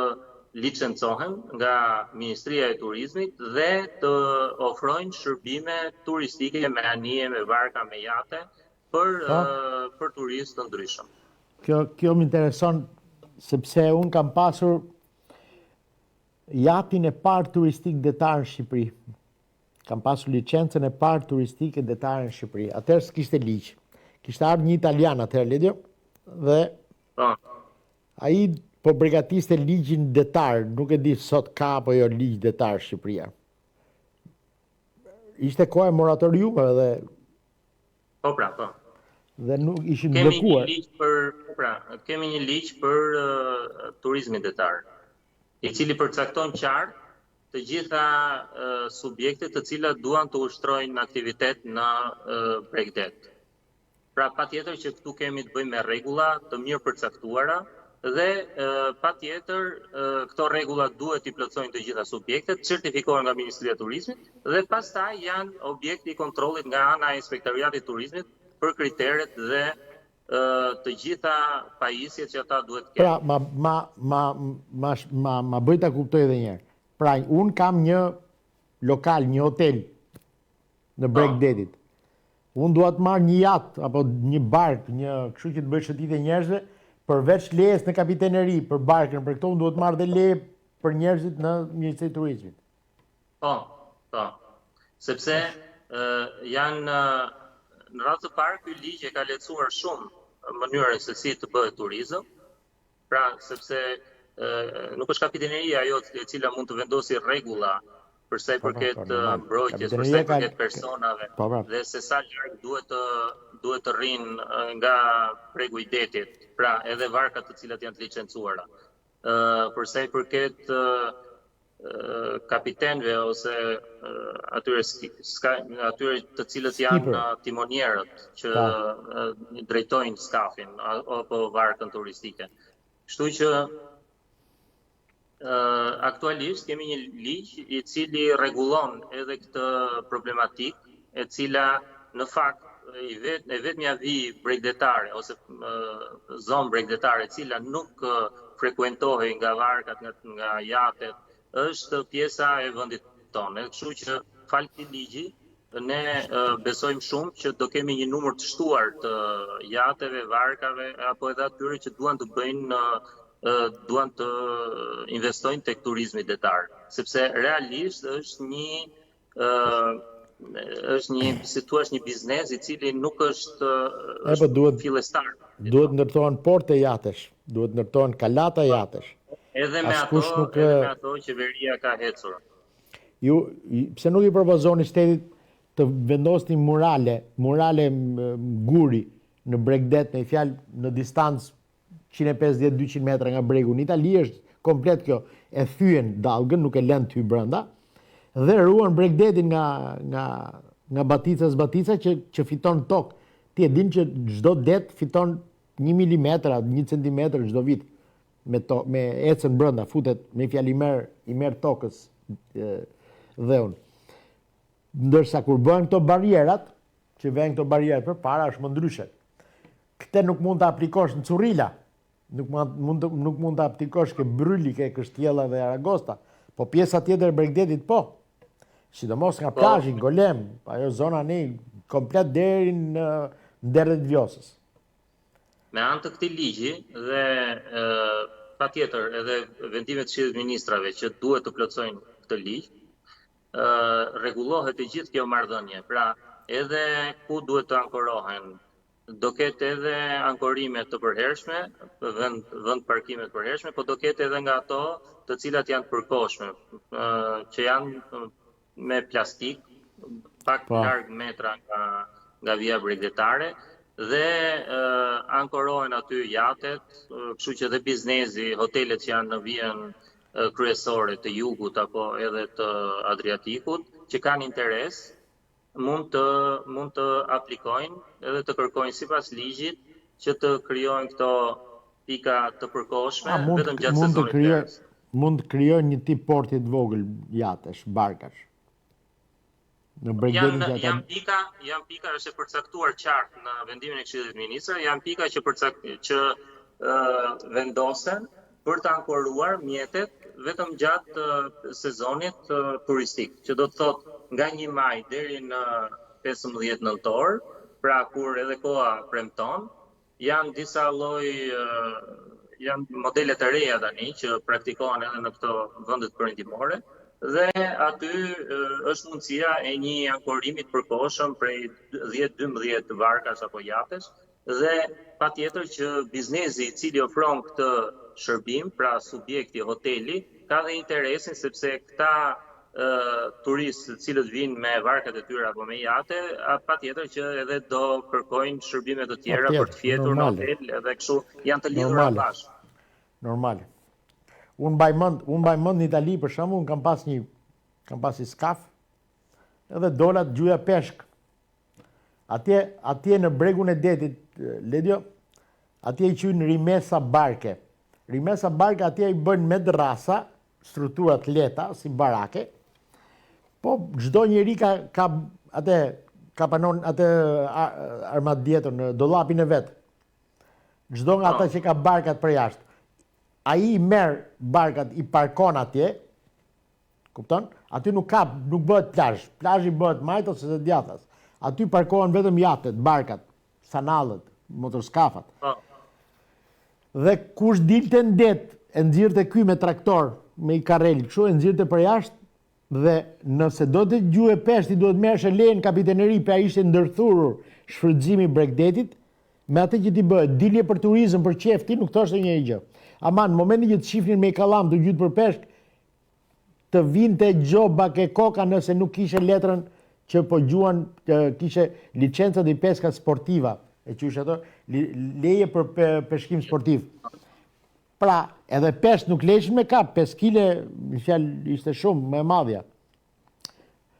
licencohen nga Ministria e Turizmit dhe të ofrojnë shërbime turistike me anije, me barka, me jate për turistë të ndryshëm. Kjo më intereson sepse unë kam pasur jatin e parë turistik detar në Shqipëri. Kam pasur licencën e parë turistike detare në Shqipëri. Atëherë s'kishte ligj. Kishte ardhur një italian atëherë Lidio dhe ai po përgatiste ligjin detar, nuk e di sot ka apo jo ligj detar Shqipëria. Ishte kohë e moratoriumeve dhe po. Dhe nuk ishin bllokuar. Kemi një ligj për turizmin detar, i cili përcakton qartë të gjitha subjektet të cilat duan të ushtrojnë aktivitet në bregdet. Pra patjetër që këtu kemi të bëjmë me rregulla të mirë përcaktuara dhe patjetër këto rregulla duhet i plotësojnë të gjitha subjektet, certifikohen nga Ministria e Turizmit dhe pastaj janë objekti i kontrollit nga ana e Inspektoriatit të Turizmit për kriteret dhe të gjitha pajisjet që ata duhet të kenë. Pra, ma bëj ta kuptoj edhe një herë. Pra, unë kam një lokal, një hotel në Bregdetit. Unë dua të marr një jat apo një bark, kështu që të bëj shëtitje njerëzve, përveç lejes në kapiteneri për barkën, për këto unë duhet të marr dhe leje për njerëzit në Ministrinë e Turizmit. Po. Sepse janë në radhë të parë, ky ligj e ka lehtësuar shumë mënyrën se si të bëhet turizëm. Pra, sepse nuk është kapiteneria ajo e cila mund të vendosë rregulla për sa i përket mbrojtjes, për sa i përket personave, dhe se sa larg duhet të rrinë nga pregu i detit, pra edhe varkat të cilat janë të licencuara. Për sa i përket kapitenëve ose atyre të cilët janë timonierët që drejtojnë skafin apo varkën turistike. Kështu që aktualisht kemi një ligj i cili rregullon edhe këtë problematik e cila në fakt e vetmja vijë bregdetare ose zonë bregdetare e cila nuk frekuentohej nga varkat, nga jatet, është pjesa e vendit tonë. Kështu që fal këtij ligji ne besojmë shumë që do kemi një numër të shtuar të jateve, varkave apo edhe atyre që duan të bëjnë duan të investojnë tek turizmi detar, sepse realisht është si thua një biznes i cili nuk është fillestar. Duhet ndërtohen porte jatesh, duhet ndërtohen kalata jatesh. Edhe me ato qeveria ka hecur. Ju pse nuk i propozoni shtetit të vendosni murale guri në Bregdet, në fjalë në distancë 150-200 metra nga bregu. Në Itali është komplet kjo, e thyen dallgën, nuk e lën ty brenda, dhe ruan Bregdetin nga batica që fiton tokë. Ti e din që çdo det fiton 1 milimetër, 1 centimetër çdo vit me ecën brenda, futet me fjalë i merr tokës dheun. Ndërsa kur bëhen këto barierat, që vjen këto barierat përpara është më ndryshe. Këtë nuk mund të aplikosh në Currila, nuk mund të aplikosh ke Brylli, ke Kështjella dhe Aragosta, po pjesa tjetër e Bregdetit po. Sidomos nga plazhi Golem, ajo zona komplet deri në derët Vjosës. Me anë të këtij ligji dhe patjetër edhe vendimet e Këshillit të Ministrave që duhet të plotësojnë këtë ligj, rregullohet e gjithë kjo marrëdhënie. Pra, edhe ku duhet të ankorohen, do ketë edhe ankorime të përhershme, vend parkime të përhershme, po do ketë edhe nga ato të cilat janë të përkohshme, që janë me plastik, pak larg metra nga vija bregdetare, dhe ankorohen aty jatet, kështu që dhe biznesi, hotelet që janë në vijën kryesore të jugut apo edhe të Adriatikut, që kanë interes, mund të aplikojnë edhe të kërkojnë sipas ligjit që të krijojnë këto pika të përkohshme vetëm gjatë sezonit verës. Mund të krijojnë një tip porti të vogël jatesh, barkash. Janë pika është e përcaktuar qartë në vendimin e Këshillit të Ministrave, janë pika që vendosen për të ankoruar mjetet vetëm gjatë sezonit turistik, që do të thotë nga 1 maj deri në 15 nëntor, pra kur edhe koha premton, janë disa janë modele të reja tani që praktikohen edhe në këto vende të perëndimore, dhe aty është mundësia e një ankorimi të përkohshëm prej 10-12 varkash apo jatesh, dhe patjetër që biznesi i cili ofron këtë shërbim, pra subjekti hoteli, ka dhe interesin sepse këta turistë të cilët vinë me varkat e tyre apo me jate, patjetër që edhe do kërkojnë shërbime të tjera për të fjetur në hotel, edhe kështu janë të lidhura bashkë. Normale. Unë mbaj mend në Itali për shembull, kam pas një skaf, edhe dola të gjuja peshk. Atje në bregun e detit, Ledio, atje i quajnë rimesa barke. Rimesa barke atje i bën me drasa, strukturat leta, si barake, po çdo njeri ka panon atë armadietur në dollapin e vet. Çdo nga ata që ka barkat për jashtë, ai i merr barkat, i parkon atje, kupton? Aty nuk bëhet plazh. Plazhi bëhet majt ose të djathtas. Aty parkohen vetëm jatet, barkat, sanallët, motorskafat. Dhe kush dilte në det, e nxirrte ky me traktor, me i karrel, kështu e nxirrte për jashtë, dhe nëse do të gjuhë peshti, duhet merresh lehen kapiteneri, pra ishte ndërthurur shfrytëzimi i Bregdetit, me atë që ti bëhet, dilje për turizëm, për qef, ti nuk thoshte një gjë. Ama në momentin që të shifnin me kallam të gjytë për peshk, të vinte gjoba ke koka nëse nuk kishe letrën që po gjuan, kishe licencat i peskat sportiva, e qysh ato, leje për peshkim sportiv. Pra, edhe peshk nuk leshin me kap, 5 kile, në fjalë ishte shumë, me madhja.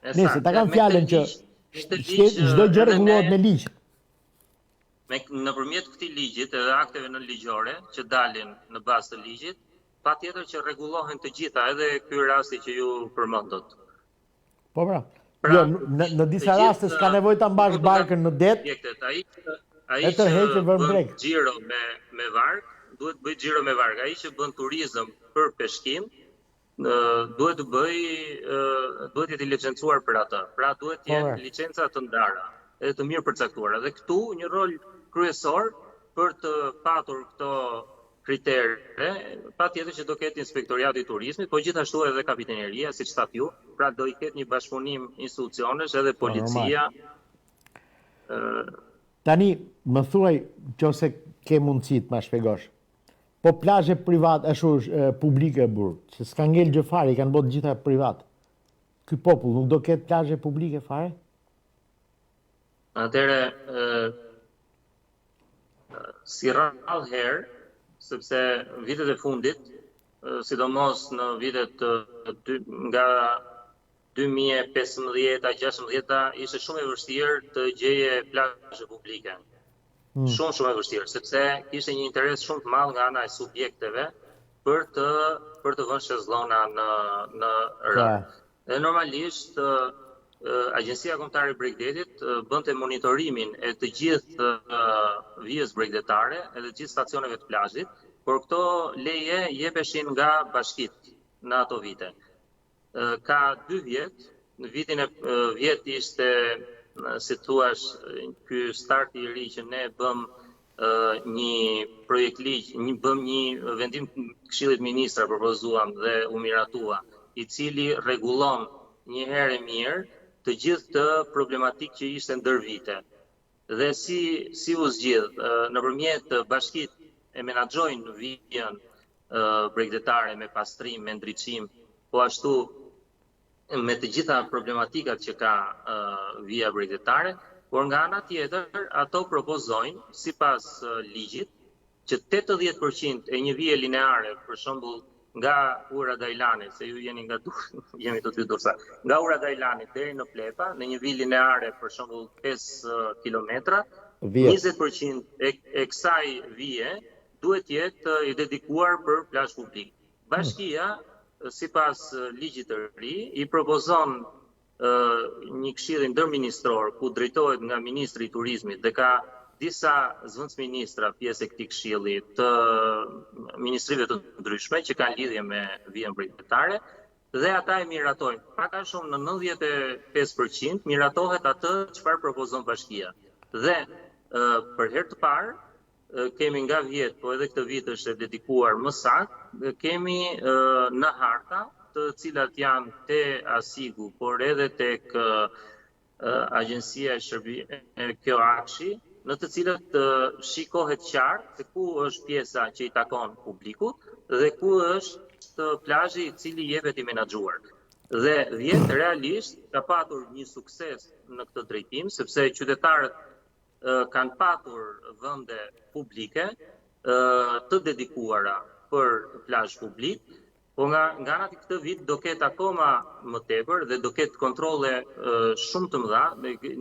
Nëse, ta kam fjallën që çdo gjë rregullohet me ligj. Nëpërmjet këtij ligjit edhe akteve nënligjore që dalin në bazë të ligjit, patjetër që rregullohen të gjitha, edhe ky rasti që ju përmendët. Po pra, Jo, në disa raste s'ka nevojë ta mbash barkën në det. Ai që bën xhiro me varg, duhet bëj xhiro me varg. Ai që bën turizëm për peshkim, duhet të jetë licencuar për atë. Pra duhet të jenë licenca të ndara, edhe të mirë përcaktuara. Dhe këtu një rol kryesor për të patur këto kritere, patjetër që do ketë Inspektoriati i Turizmit, po gjithashtu edhe Kapitaneria, siç thatë ju, pra do i ketë një bashkëpunim institucionesh edhe policia. Tani, më thuaj, nëse ke mundësi të ma shpjegosh. Po plazhe private, publike burr, që s'ka ngel gjë fare, i kanë bërë gjitha private. Ky popull nuk do ketë plazhe publike fare? Atëherë, si rrallë herë, sepse vitet e fundit, sidomos në vitet nga 2015-16 ishte shumë e vështirë të gjeje plazhe publike. Shumë e vështirë, sepse kishte një interes shumë të madh nga ana e subjekteve për të vënë shezllona në rrugë. Dhe normalisht Agjencia Kombëtare e Bregdetit bënte monitorimin e të gjithë vijës bregdetare e të gjithë stacioneve të plazhit, por këto leje jepeshin nga bashkitë në ato vite. Ka 2 vjet, në vitin e vjet ishte, si thuash, ky start i ri që ne bëm një projekt ligj, bëm një vendim të Këshillit Ministra propozuam dhe u miratua, i cili rregullon një herë mirë të gjithë të problematikë që ishte ndër vite. Dhe si u zgjidh, nëpërmjet bashkitë e menaxhojnë vijën bregdetare me pastrim, me ndriçim, po ashtu me të gjitha problematikat që ka vija bregdetare, por nga ana tjetër ato propozojnë sipas ligjit që 80% e një vije lineare, për shembull nga Ura Dajlani, se ju jeni nga jemi të dy Durrësa, nga Ura Dajlani deri në Plepa, në një vijë lineare për shembull 5 kilometra, 20% e kësaj vije duhet jetë i dedikuar për plazh publik. Bashkia, sipas ligjit të ri, i propozon një këshill ndërministror ku drejtohet nga Ministri i Turizmit dhe ka disa zëvendësministra pjesë e këtij këshilli të ministrive të ndryshme që kanë lidhje me vijën bregdetare dhe ata e miratojnë. Pak a shumë në 95% miratohet atë çfarë propozon bashkia. Dhe për herë të parë kemi nga vjet, po edhe këtë vit është dedikuar më saktë, kemi në harta të cilat janë te Asigu, por edhe tek Agjencia e kjo Akshi, në të cilat shikohet qartë se ku është pjesa që i takon publikut dhe ku është plazhi i cili jepet i menaxhuar. Dhe vjet realisht ka patur një sukses në këtë drejtim, sepse qytetarët kanë patur vende publike të dedikuara për plazh publik, po nga ana e këtë vit do ketë akoma më tepër dhe do ketë kontrolle shumë të mëdha.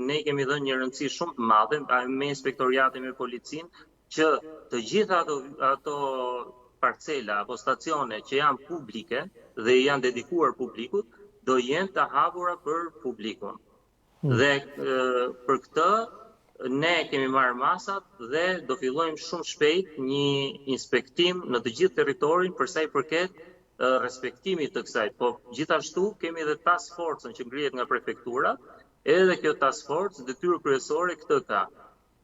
Ne kemi dhënë një rëndësi shumë të madhe me inspektoriatin, me policinë, që të gjitha ato parcela apo stacione që janë publike dhe janë dedikuar publikut, do jenë të hapura për publikun. Dhe për këtë ne kemi marrë masat dhe do fillojmë shumë shpejt një inspektim në të gjithë territorin për sa i përket respektimit të kësaj. Po gjithashtu kemi edhe task force-ën që ngrihet nga prefektura, edhe kjo task force detyrë kryesore këtë ka,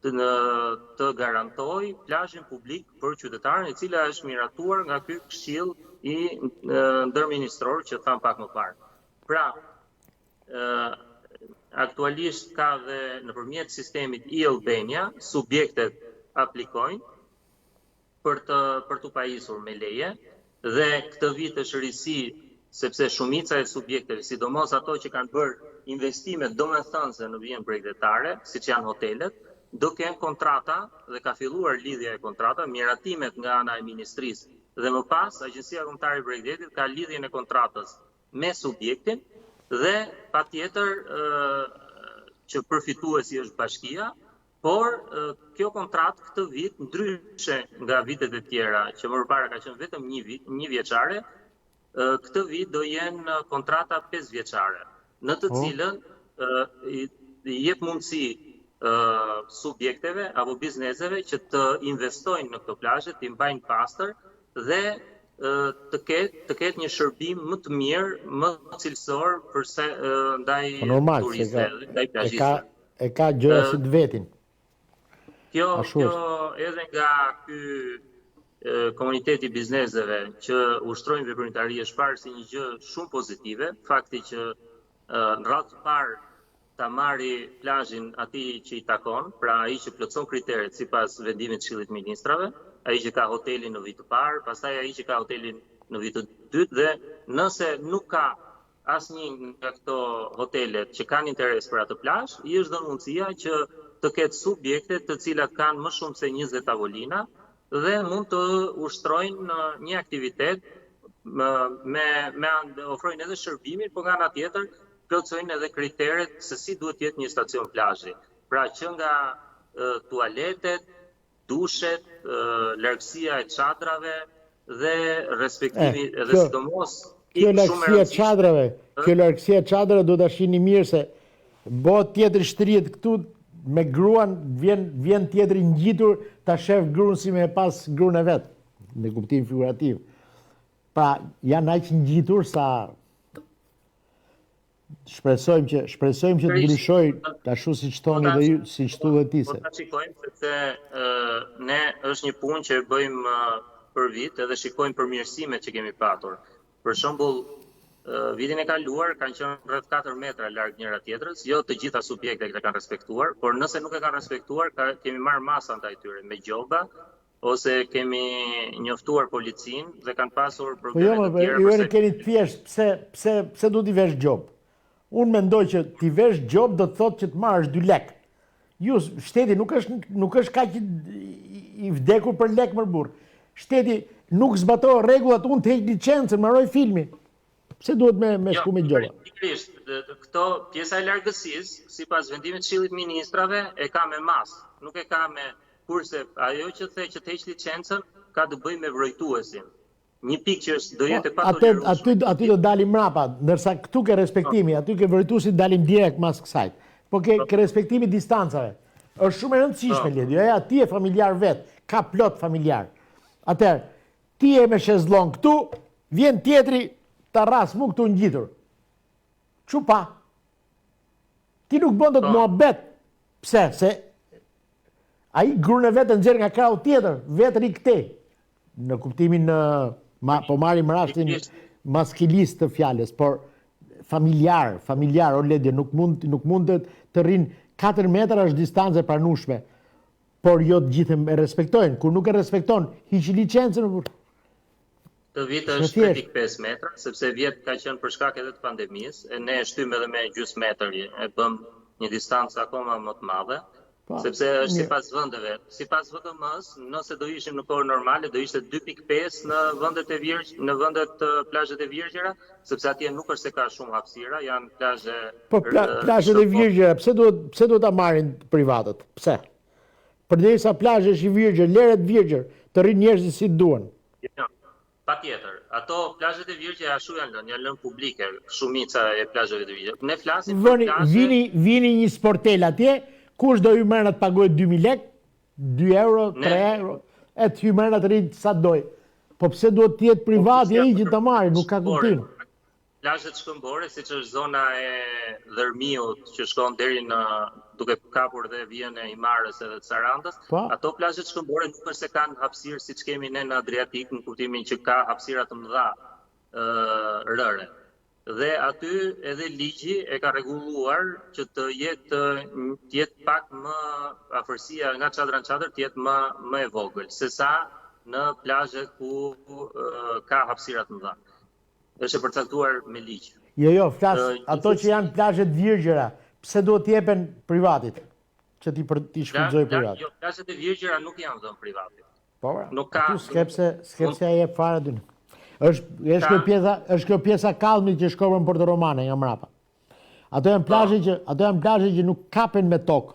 të garantoj plazhin publik për qytetarin, e cila është miratuar nga ky këshill i ndërministror që tham pak më parë. Pra, aktualisht ka dhe nëpërmjet sistemit e-Albania subjektet aplikojnë për të pajisur me leje. Dhe këtë vit është risi, sepse shumica e subjekteve, sidomos ato që kanë bërë investime domethënëse në vijën bregdetare, siç janë hotelet, do kenë kontrata dhe ka filluar lidhja e kontrata, miratimet nga ana e ministrisë. Dhe më pas, Agjencia Kombëtare e Bregdetit ka lidhjen e kontratës me subjektin dhe patjetër që përfituesi është bashkia, por kjo kontratë këtë vit, ndryshe nga vitet e tjera, që më parë ka qenë vetëm një vjeçare, këtë vit do jenë kontrata 5 vjeçare, në të cilën i jep mundësi subjekteve apo bizneseve që të investojnë në këto plazhe, të i mbajnë pastër dhe të ketë një shërbim më të mirë, më cilësor ndaj turistëve, ndaj plazhistëve. E ka gjëra si të vetin. Kjo edhe nga ky komuniteti i bizneseve që ushtrojnë veprimtari është parë si një gjë shumë pozitive, fakti që në radhë të parë ta marri plazhin atij që i takon, pra ai që plotson kriteret sipas vendimit të Këshillit të Ministrave, ai që ka hotelin në vit të parë, pastaj ai që ka hotelin në vit të dytë dhe nëse nuk ka asnjë nga këto hotelet që kanë interes për atë plazh, i është dhënë mundësia që të ketë subjekte të cilat kanë më shumë se 20 tavolina dhe mund të ushtrojnë një aktivitet ofrojnë edhe shërbimin, por nga ana tjetër plotësojnë edhe kriteret se si duhet jetë një stacion plazhi. Pra që nga tualetet, dushet, largësia e çadrave dhe respektimi edhe sidomos kjo largësia e çadrave do ta shihni mirë se bëhet tjetër shtrihet këtu me gruan, vjen tjetri ngjitur ta shef gruan si me pas gruan e vet, në kuptim figurativ. Pra janë aq ngjitur sa shpresojmë që të ndryshoj ashtu siç thoni dhe ju, siç thuhet ti se. Po ta shikojmë sepse ne është një punë që e bëjmë për vit edhe shikojmë përmirësimet që kemi patur. Për shembull, vitin e kaluar kanë qenë rreth 4 metra larg njëra tjetrës, jo të gjitha subjektet e kanë respektuar, por nëse nuk e kanë respektuar, kemi marrë masa ndaj tyre me gjoba ose kemi njoftuar policinë dhe kanë pasur probleme të tjera. Po ju keni të thjesht pse du t'i vesh gjob? Unë mendoj që t'i vesh gjob do të thotë që të marrësh 2 lek. Ju, shteti nuk është kaq i vdekur për lek më burr. Shteti nuk zbaton rregullat, unë të heq licencën, më harroj filmi. Pse duhet me shku me gjoba? Këto pjesa e largësisë, sipas vendimit të Këshillit të Ministrave, e ka me mas, nuk e ka me kurse ajo që the që të heq licencën ka të bëjë me vrojtuesin. Një pikë që do jetë patolerueshme. Aty do dalim mrapa, ndërsa këtu ke respektimi, aty ke vrojtuesit dalim direkt mas kësaj. Po ke respektimi distancave. Është shumë e rëndësishme Ledi, aja ti e familjar vet, ka plot familjar. Atëherë, ti e me shezllon këtu, vjen tjetri ta rras mu këtu ngjitur. Çu pa? Ti nuk bën dot muhabet. Pse? Se ai gruan e vet e nxjerr nga krau tjetër, vetëri këtej. Në kuptimin po marrim rastin maskilist të fjalës, por familjar, o Ledi, nuk mund të rrin 4 metra është distancë e pranueshme. Por jo të gjithë e respektojnë. Kur nuk e respekton, hiq licencën. Të vit është 3.5 metra, sepse vjet ka qenë për shkak edhe të pandemisë, e ne e shtym edhe me gjysmë metër, e bëm një distancë akoma më të madhe. Sepse është sipas vendeve. Sipas VKM-s, nëse do ishim në kohë normale, do ishte 2.5 në vendet plazhet e Virgjera, sepse atje nuk është se ka shumë hapësira, janë plazhe. Po plazhet e Virgjera, pse duhet ta marrin privatët? Pse? Përderisa plazhi është i Virgjër, leret Virgjër, të rrinë njerëzit si duan. Patjetër. Ato plazhet e Virgjera ashtu janë lënë publike, shumica e plazheve të Virgjër. Ne flasim për plazhe. Vini një sportel atje. Kush do hymena të pagojë 2.000 lek, 2 euro, 3 euro, e të hymena të rritë sa doj. Po pse duhet të jetë privat e i që të marri, nuk ka kuptim. Plazhet shkëmbore, siç është zona e Dërmiut që shkon deri në duke kapur dhe vijën e Imarës edhe të Sarandës, ato plazhet shkëmbore nuk është se kanë hapësirë siç kemi ne në Adriatik, në kuptimin që ka hapësira të mëdha rëre. Dhe aty edhe ligji e ka rregulluar që të jetë pak më afërsia nga çadra në çadër të jetë më e vogël sesa në plazhet ku ka hapësira të mëdha. Është e përcaktuar me ligj. Jo, flas ato që janë plazhet Virgjera, pse duhet të jepen privatit? Që ti shfrytëzoj privat. Jo, plazhet e Virgjera nuk janë dhënë privatit. Po, aty skepse ai e fare aty. Është kjo pjesa kallmi që shkopën Porto Romane nga mrapa. Ato janë plazhe që nuk kapen me tokë.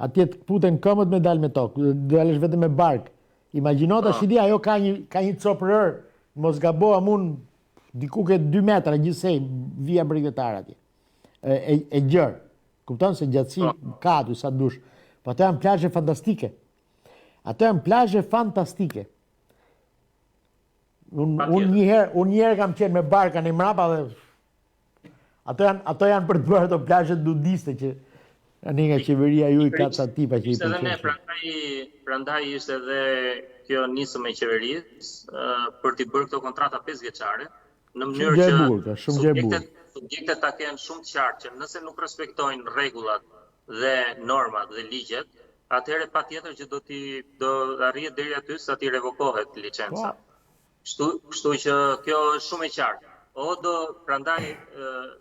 Atje të kputen këmbët me dalë me tokë, dalesh vetëm me bark. Imagjino tash di ajo ka një copë rër, mos gabohem unë diku ke 2 metra gjithsej vija brigdetar atje. e gjerë. Kupton se gjatësi ka aty sa dush. Po ato janë plazhe fantastike. Unë një herë kam qenë me barka në mrapa dhe ato janë për të bërë ato plazhe nudiste që ani nga qeveria ju i ka ca tipa që i pëlqejnë. Prandaj ishte edhe kjo nisëm e qeverisë për të bërë këto kontrata 5 vjeçare në mënyrë që subjektet ta kenë shumë të qartë që nëse nuk respektojnë rregullat dhe normat dhe ligjet, atëherë patjetër që do arrihet deri aty sa ti revokohet licenca. Kështu që kjo është shumë e qartë. Prandaj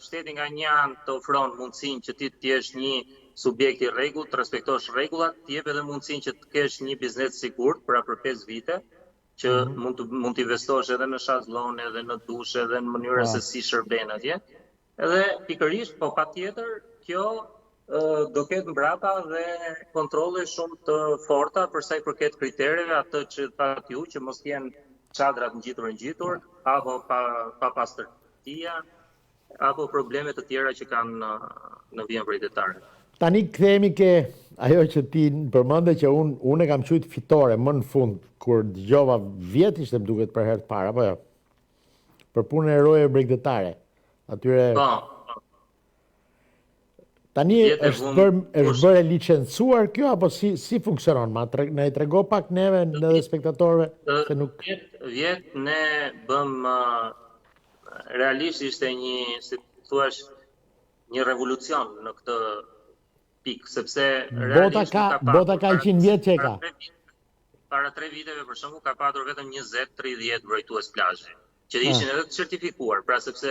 shteti nga një anë të ofron mundësinë që ti të jesh një subjekt i rregullt, të respektosh rregullat, të jep edhe mundësinë që të kesh një biznes sigurt për 5 vite, që mund të investosh edhe në shazllone, edhe në dushe, edhe në mënyra se si shërben atje. Edhe pikërisht, po patjetër, kjo do ketë mbrapa dhe kontrolle shumë të forta për sa i përket kritereve, atë që thatë ju, që mos jenë çadrat ngjitur, apo pa pastërtia, apo probleme të tjera që kanë në vijën drejtare. Tani kthehemi ke ajo që ti përmende që unë e kam qujtë fitore më në fund, kur dëgjova vjet ishte më duket për herë të parë, apo jo? Për punën e roje bregdetare. Atyre. Tani është bërë licencuar kjo apo si funksionon? Na i trego pak neve edhe spektatorëve se nuk vjet ne bëm realisht ishte një, si thuaç, një revolucion në këtë pikë, sepse bota ka 100 vjet që e ka. Para 3 viteve për shembull ka patur vetëm 20-30 mbrojtues plazhi, që ishin edhe të certifikuar, pra sepse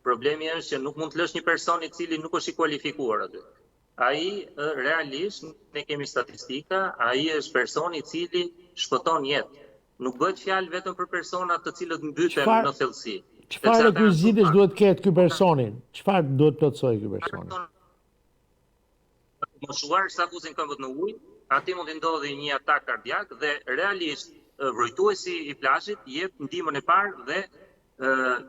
problemi është që nuk mund të lësh një person i cili nuk është i kualifikuar aty. Ai realisht ne kemi statistika, ai është personi i cili shpëton jetë. Nuk bëhet fjalë vetëm për persona të cilët mbyten në thellësi. Çfarë rekvizitesh duhet ketë ky personi? Çfarë duhet plotësoj ky personi? Moshuar sa kuzin këmbët në ujë, aty mund të ndodhi një atak kardiak dhe realisht mbrojtuesi i plazhit jep ndihmën e parë dhe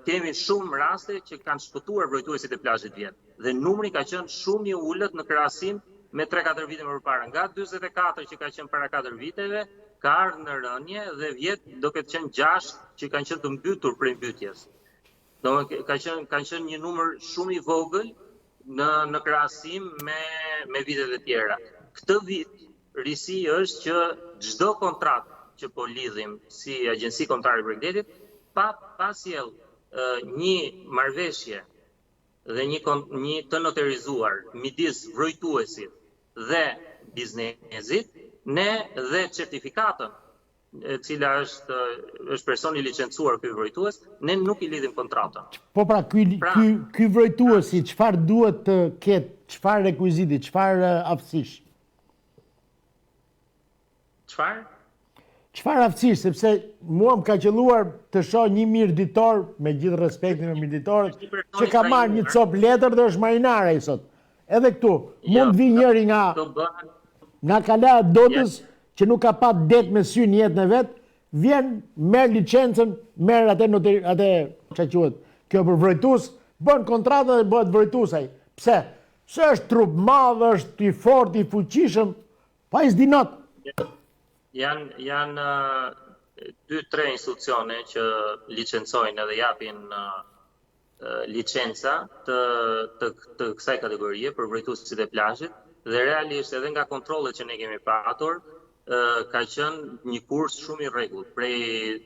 kemi shumë raste që kanë shpëtuar mbrojtuesit e plazhit vjet. Dhe numri ka qenë shumë i ulët në krahasim me 3-4 vite më parë. Nga 44 që ka qenë para 4 viteve, ka ardhur në rënje dhe vjet do ketë qenë 6 që kanë qenë të mbytur prej mbytjes. Domethënë kanë qenë një numër shumë i vogël në krahasim me vitet e tjera. Këtë vit risi është që çdo kontratë që po lidhim si agjenci kombëtare e bregdetit, pa sjell një marrëveshje dhe një të notarizuar midis mbrojtuesit dhe biznesit, ne dhe certifikatën e cila është personi licencuar ky mbrojtues, ne nuk i lidhim kontratën. Po pra ky mbrojtuesi çfarë duhet të ketë, çfarë rekviziti, çfarë aftësish? Çfarë aftësish, sepse mua më ka qelluar të shoh një mirëditor, me gjithë respektin me mirëditorët, që ka marrë një copë letër dhe është marinare ai sot. Edhe këtu mund vi njëri nga Kala Dodës që nuk ka pa det me sy në jetën e vet, vjen, merr licencën, merr atë çfarë quhet, kjo për mbrojtues, bën kontratën dhe bëhet mbrojtues ai. Pse? Se është trup madh, është i fortë, i fuqishëm, pa ai s'di not. Janë 2-3 institucione që licencojnë edhe japin licenca të kësaj kategorie për mbrojtuesit e plazhit dhe realisht edhe nga kontrollet që ne kemi patur ka qenë një kurs shumë i rregullt prej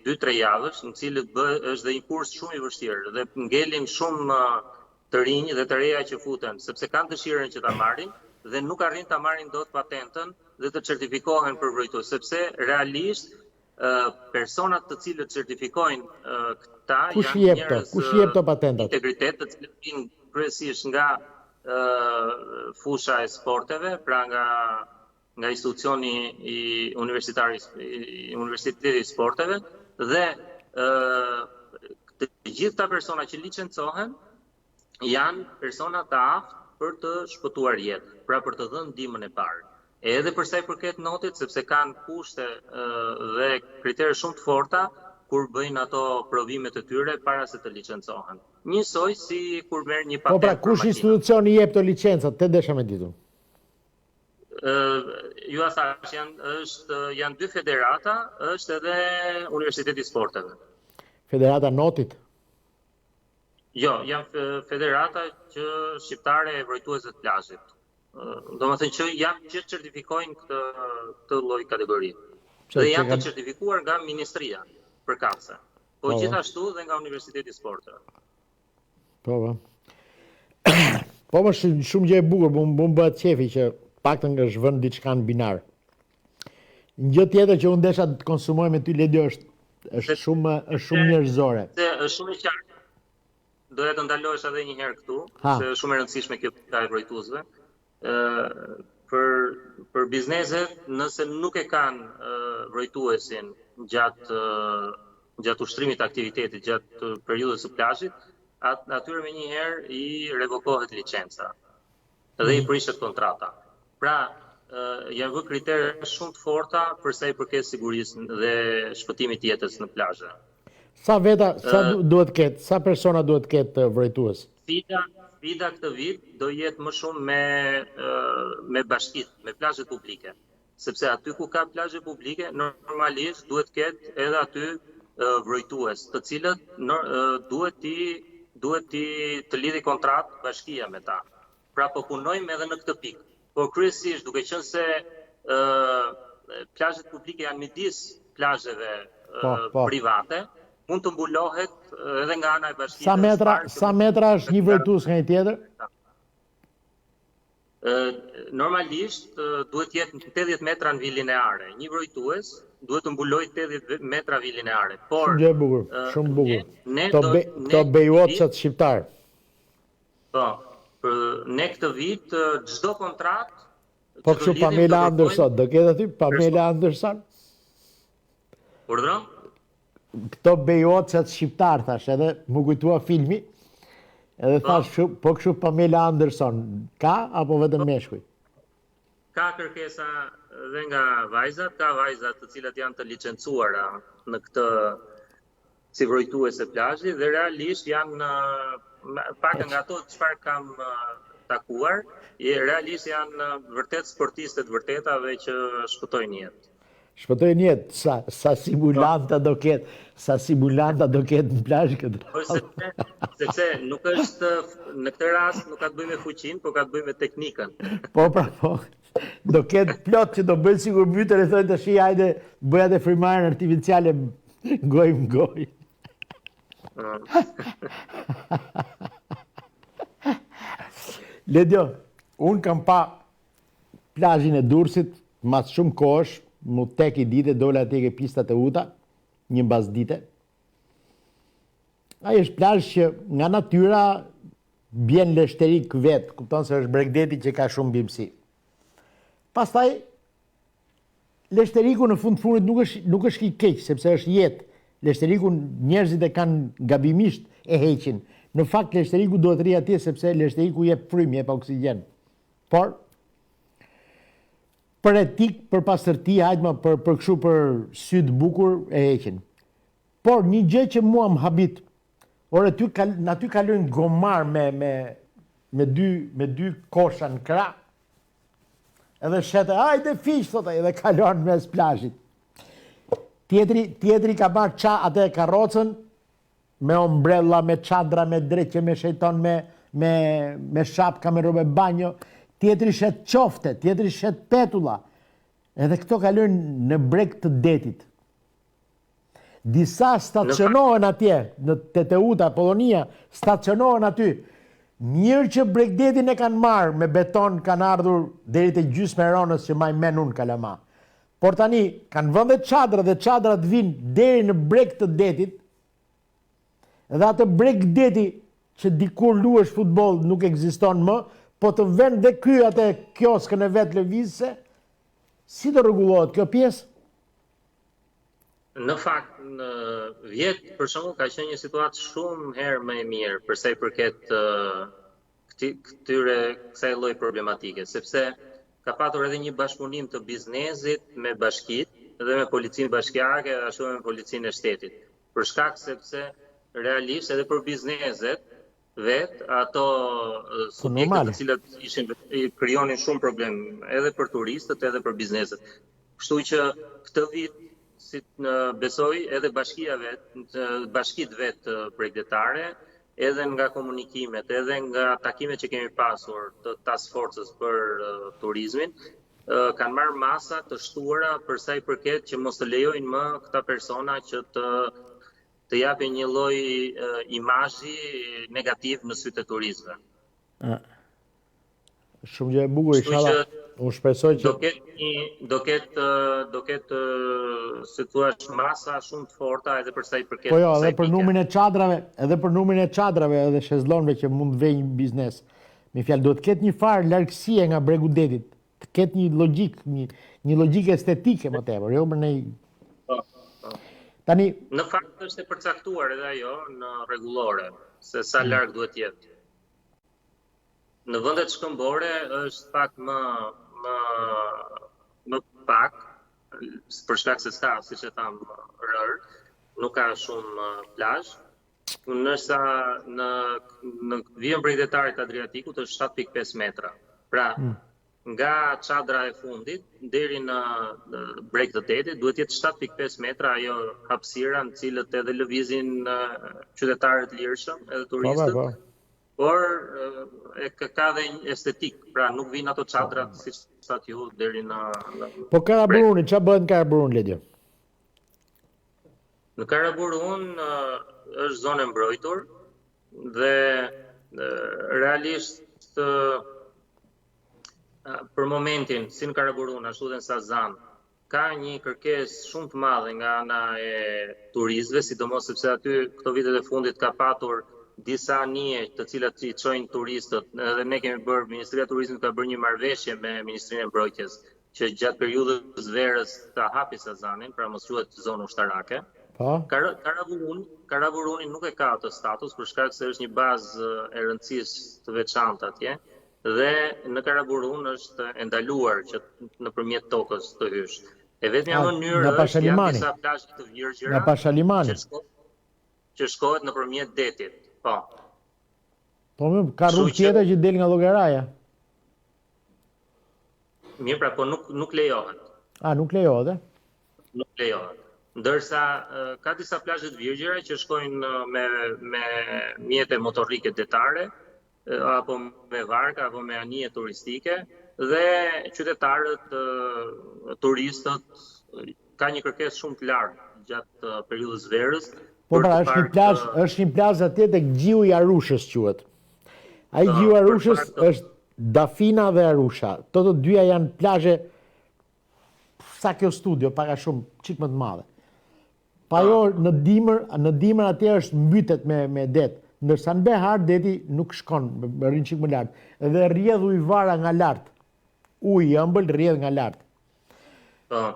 2-3 javësh, në cilët është dhe një kurs shumë i vështirë dhe ngelin shumë të rinj dhe të reja që futen, sepse kanë dëshirën që ta marrin dhe nuk arrin ta marrin dot patentën dhe të certifikohen për mbrojtues, sepse realisht personat të cilët certifikojnë këta janë njerëz integritet, të cilët vinë kryesisht nga fusha e sporteve, pra nga institucioni i Universitetit i Sporteve dhe të gjithë ta persona që licencohen janë persona të aftë për të shpëtuar jetë, pra për të dhënë ndihmën e parë. Edhe për sa i përket notit, sepse kanë kushte dhe kritere shumë të forta kur bëjnë ato provimet e tyre para se të licencohen. njësoj si kur merr një Po patent. pra, kush institucioni jep të licencat, te desha me ditur. Ju a thash, janë dy federata, është edhe Universiteti i Sporteve. Federata Notit? Jo, janë federata shqiptare e vrojtuesve të plazhit. Domethënë që certifikojnë këtë lloj kategori. Dhe janë të certifikuar nga Ministria përkatëse. Po gjithashtu dhe nga Universiteti i Sporteve. Po. Po më shumë gjë e bukur, më bëhet qefi që paktën nga zhvën diçka në binar. Një gjë tjetër që unë desha të konsumoj me ty Ledio është shumë njerëzore. Është shumë e qartë. Doja të ndalohesh edhe një herë këtu, se është shumë e rëndësishme kjo pika e vrojtuesve. Për bizneset, nëse nuk e kanë vrojtuesin gjatë ushtrimit të aktivitetit, gjatë periudhës së plazhit, atyre me një herë i revokohet licenca dhe i prishet kontrata. Pra, janë vë kritere shumë të forta për sa i përket sigurisë dhe shpëtimit të jetës në plazhe. Sa duhet ketë, sa persona duhet ketë vrojtues? Sfida këtë vit do jetë më shumë me bashkitë, me plazhet publike. Sepse aty ku ka plazhe publike, normalisht duhet ketë edhe aty vrojtues, të cilët duhet të lidhi kontratë bashkia me ta. Pra po punojmë edhe në këtë pikë. Por kryesisht duke qenë se plazhet publike janë midis plazheve private, mund të mbulohet edhe nga ana e bashkisë. Sa metra është një vrojtues nga një tjetër? Normalisht duhet jetë 80 metra në vilineare. Një vrojtues duhet të mbulojë 80 metra vilineare. Shumë bukur. Këto bejotësat shqiptar. Po. Ne këtë vit, çdo kontratë... Po kështu Pamela Anderson, do ketë aty Pamela Anderson? Urdhro? Këto bejotësat shqiptar, thash, edhe më kujtua filmi, edhe thash, po kështu Pamela Anderson, ka apo vetëm meshkuj? Ka kërkesa dhe nga vajzat, ka vajzat të cilat janë të licencuara në këtë si vrojtuese plazhi dhe realisht janë pak nga ato çfarë kam takuar, realisht janë vërtet sportiste të vërtetave që shpëtojnë jetë. Shpëtojnë jetë, sa simulanta do ketë në plazh këtë radhë. Sepse nuk është në këtë rast nuk ka të bëjë me fuqinë, por ka të bëjë me teknikën. Po. Do ketë plot që do bëjnë sigur mytër e thonë tash hajde bëj atë frymarrjen artificiale gojë në gojë. Ledio, unë kam pa plazhin e Durrësit mas shumë kohësh, mu tek i dite, dole atje ke pistat e uta, një mbas dite. Ai është plazh që nga natyra bjen leshterik vetë, kupton se është Bregdeti që ka shumë bimësi. Pastaj, leshteriku në fundit nuk është i keq, sepse është jetë. Leshteriku njerëzit e kanë gabimisht e heqin. Në fakt, leshteriku duhet rri atje, sepse leshteriku jep frymë, jep oksigjen. Por, për etik, për pastërti, hajtma për kështu për sy të bukur e heqin. Por, një gjë që mua më habit, në aty kalojnë gomar me dy kosha në krah, edhe shete, hajde fish, thotë, edhe kalon mes plazhit. Tjetri ka marrë atë karrocën me ombrella, me çadra, me drekë, me shejton, me shapka, me robe banjo. Tjetri shet qofte, tjetri shet petulla. Edhe këto kalojnë në breg të detit. Disa stacionohen atje, në Teteuta, Polonia, stacionohen aty. Mirë që Bregdetin e kanë marrë me beton, kanë ardhur deri te gjysmë e Ronës që maj men unë kalama. Por tani, kanë vënë dhe çadrat vinë deri në breg të detit, dhe atë breg deti që dikur luesh futboll nuk ekziston më, po të vend dhe ky atë kioskën e vet lëvizse, si do rregullohet kjo pjesë? Në fakt, në vjet, për shembull, ka qenë një situatë shumë herë më e mirë për sa i përket kësaj lloj problematike, sepse ka patur edhe një bashkëpunim të biznesit me bashkitë dhe me policinë bashkiake dhe ashtu me policinë e shtetit. Për shkak sepse realisht edhe për bizneset ato subjekte të cilat krijonin shumë problem edhe për turistët edhe për bizneset. Kështu që këtë vit, si besoj, edhe bashkitë vetë bregdetare, edhe nga komunikimet, edhe nga takimet që kemi pasur të task forces për turizmin, kanë marrë masa të shtuara për sa i përket që mos të lejojnë më këta persona që të japin një lloj imazhi negativ në sytë e turistëve. Shumë gjë e bukur, inshallah. Unë shpresoj që do ketë si thua masa shumë të forta edhe për sa i përket. Po jo, edhe për numrin e çadrave, edhe shezllonëve që mund të vejnë biznes. Me fjalë, do të ketë një farë largësie nga bregu detit, të ketë një logjikë estetike më tepër, jo për ne. Tani në fakt është e përcaktuar edhe ajo në rregullore se sa larg duhet të jetë. Në vendet shkëmbore është pak më pak, për shkak se s'ka, siç e tham, rër, nuk ka shumë plazh. Ndërsa në vijën bregdetare të Adriatikut është 7.5 metra. Pra, nga çadra e fundit deri në breg të detit duhet jetë 7.5 metra ajo hapësira në cilët edhe lëvizin qytetarët lirshëm, edhe turistët. Por ka dhe estetik, pra nuk vinë ato çadrat siç thatë ju deri në Po Karaburuni, ç'a bëhet në Karaburun, Ledjo? Në Karaburun është zonë e mbrojtur dhe realisht për momentin, si në Karaburun, ashtu dhe në Sazan, ka një kërkesë shumë të madhe nga ana e turistëve, sidomos sepse aty këto vitet e fundit ka patur disa nije të cilat i çojnë turistët, edhe ne kemi bërë, Ministria e Turizmit ka bërë një marrëveshje me Ministrinë e Mbrojtjes, që gjatë periudhës verës ta hapi Sazanin, pra mos quhet zonë ushtarake. Karaburuni nuk e ka atë status për shkak se është një bazë e rëndësisë të veçantë atje, dhe në Karaburun është e ndaluar që nëpërmjet tokës të hysh. E vetmja mënyrë është janë disa plazhe të virgjëra. Nga Pashalimani. Që shkohet nëpërmjet detit. Po. Po ka rrugë tjetër që del nga llogaraja. Mirë, pra, po nuk lejohet. Nuk lejohet, Nuk lejohet. Ndërsa ka disa plazhe të virgjëra që shkojnë me mjete motorrike detare, apo me varka, apo me anije turistike, dhe qytetarët, turistët, ka një kërkesë shumë të lartë gjatë periudhës verës. Po pra, është një plazh atje tek Gjiu i Arushës quhet. Ai Gjiu i Arushës është Dafina dhe Arusha. Të dyja janë plazhe sa kjo studio, pak a shumë çik më të madhe. Pa jo në dimër atje është mbytet me det, ndërsa në behar deti nuk shkon, rrin çik më lart. Dhe rrjedh ujvara nga lart. Uji i ëmbël rrjedh nga lart.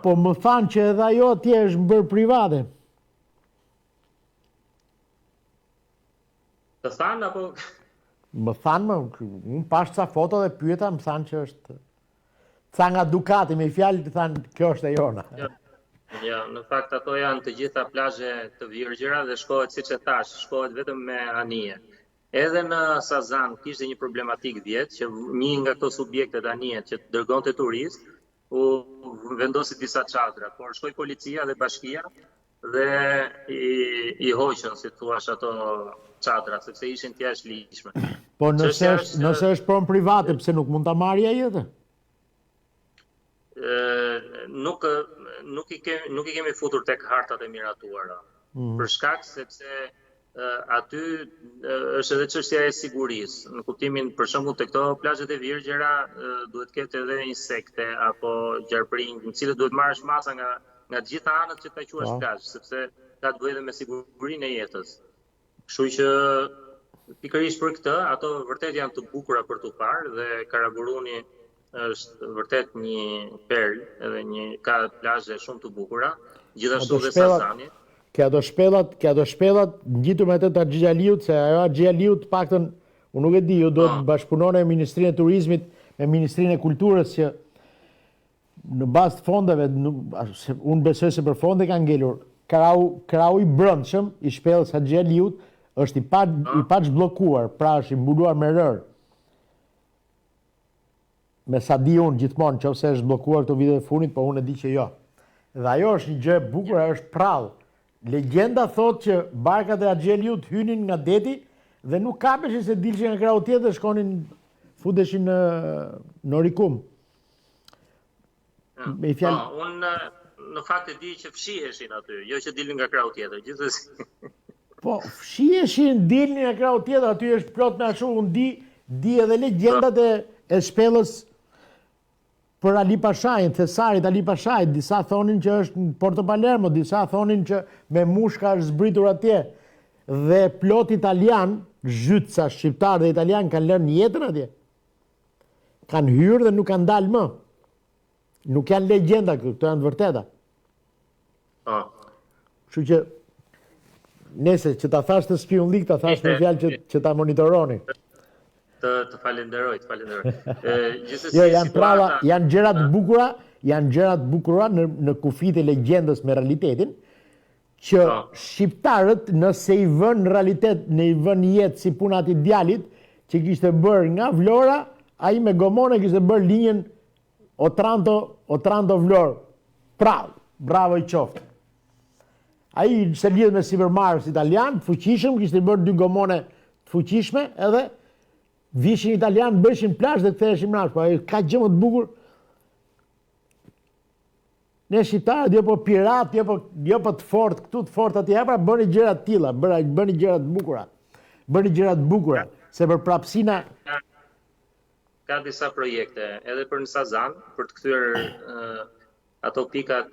Po më thanë që edhe ajo atje është bërë private. Të thanë apo? Më thanë, unë pash ca foto dhe pyeta, më thanë që është... Tha nga Ducati, me fjalë, të thanë, kjo është e jona. Ja, në fakt ato janë të gjitha plazhe të virgjëra dhe shkohet, siç e thash, shkohet vetëm me anije. Edhe në Sazan kishte një problematik vjetë, që një nga këto subjektet anijet që dërgonte turist, u vendosi disa çadra, por shkoi policia dhe bashkia dhe i hoqën, si thua, ato çadra, sepse ishin të jashtëligjshme. Po nëse është pronë private, pse nuk mund ta marrë ai atë? Nuk i kemi futur tek hartat e miratuara. Për shkak sepse aty është edhe çështja e sigurisë, në kuptimin për shembull te këto plazhet e virgjëra duhet ketë edhe insekte apo gjarprinj, në cilët duhet marrësh masa nga të gjitha anët që ta quash plazh, sepse ka të bëjë edhe me sigurinë e jetës. Kështu që pikërisht për këtë, ato vërtet janë të bukura për t'u parë dhe Karaburuni është vërtet një perl, edhe ka plazhe shumë të bukura, gjithashtu dhe Sazani. Kja do shpellat ngjitur me atë të Xhaliut, se ajo Xhaliut paktën, unë nuk e di, ju do të bashkëpunoni me Ministrinë e Turizmit, me Ministrinë e Kulturës, që në bazë të fondeve, unë besoj se për fonde ka ngelur, krau i brendshëm i shpellës Haxhi Aliut është i pa zhbllokuar, pra është i mbuluar me rër. Me sa di unë gjithmonë, nëse është zhbllokuar këto vite të fundit, po unë e di që jo. Dhe ajo është një gjë e bukur, është prallë. Legjenda thotë që barkat e Haxhi Aliut hynin nga deti dhe nuk kapeshin se dilshin nga krau tjetër, shkonin futeshin në Orikum. Unë në fakt e di që fshiheshin aty, jo që dilin nga krau tjetër, gjithsesi. Po, fshiheshin, dilin nga krau tjetër, aty është plot me ashtu, unë di edhe legjendat e shpellës për Ali Pashajin, thesarit Ali Pashajit, disa thonin që është në Porto Palermo, disa thonin që me mushka është zbritur atje, dhe plot italian, zhytësa shqiptar dhe italian kanë lënë jetën atje. Kanë hyrë dhe nuk kanë dalë më. Nuk janë legjenda këto janë të vërteta. Kështu që nëse që ta thash të spionlik, ta thash në fjalë që ta monitoroni. Të falenderoj. Jo, janë gjëra të bukura, në kufit e legjendës me realitetin, që shqiptarët nëse i vën realitet, në i vën jetë si puna ati djalit, që kishte bërë nga Vlora, ai me gomone kishte bërë linjën Otranto Vlorë. Bravo i qoftë. Ai se lidh me Cybermars italian, fuqishëm, kishte bërë 2 gomone të fuqishme, edhe vishin italian, bëshin plazh dhe ktheheshin mbrapa. Po ka gjë më të bukur. Ne shqiptarët, jo po pirat, jo po të fort, këtu të fort atje, pra bëni gjëra të tilla, bëni gjëra të bukura. Se për prapsina ka disa projekte, edhe për në Sazan, për të kthyer ato pikat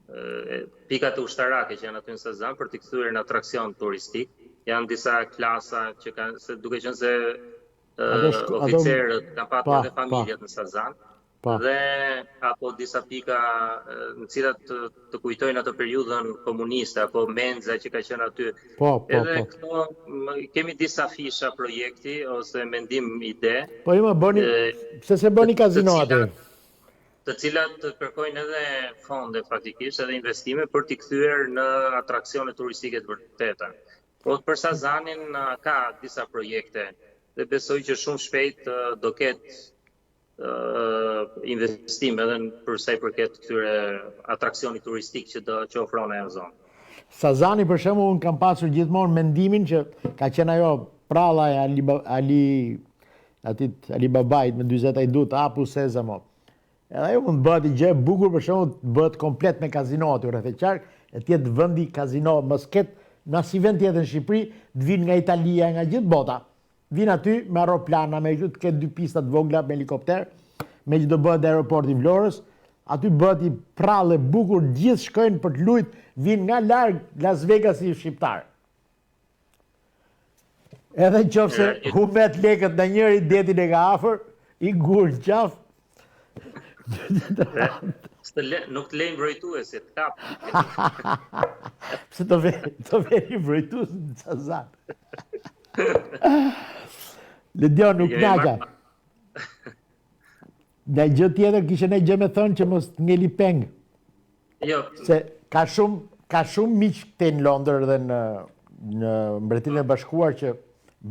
e ushtarake që janë aty në Sazan, për të kthyer në atraksion turistik. Janë disa klasa që kanë, se duke qenë se oficerët kanë patur edhe familjet në Sazan, dhe apo disa pika në cilat të kujtojnë ato periudhën komuniste, apo menza që ka qenë aty. Edhe këto, kemi disa fisha projekti, ose mendim ide. Po ima bëni, pse se bëni kazino aty? Të cilat kërkojnë edhe fonde faktikisht, edhe investime për t'i kthyer në atraksione turistike të vërteta. Po për Sazanin ka disa projekte, dhe besoj që shumë shpejt do ketë investim edhe për sa i përket këtyre atraksionit turistik që ofron ajo zonë. Sazani për shembull, unë kam pasur gjithmonë mendimin që ka qenë ajo pralla e Ali Babait me 40 ajdut, apu sezamo. Edhe ajo mund të bëhet i gjë e bukur, për shembull, të bëhet komplet me kazino aty rreth e qark, e të jetë vendi kazino, mos ketë në asnjë vend tjetër në Shqipëri, të vinë nga Italia, nga gjithë bota. Vinë aty me aeroplana, me të ketë 2 pista të vogla me helikopter, me që do bëhet aeroporti i Vlorës, aty bëhet i prallë e bukur, gjithë shkojnë për të luajtur, vinë nga larg Las Vegas i shqiptar. Edhe nëse humbet lekët në njëri detin e ka afër, i gur qaf. Nuk të lejnë mbrojtuesit, kap. Pse të veri mbrojtues në Sazan. Ledion nuk naqa. Në gjë tjetër kishe ne gjë me thënë që mos ngeli peng. Jo. Se ka shumë miq këtej në Londër dhe në Mbretërinë e Bashkuar që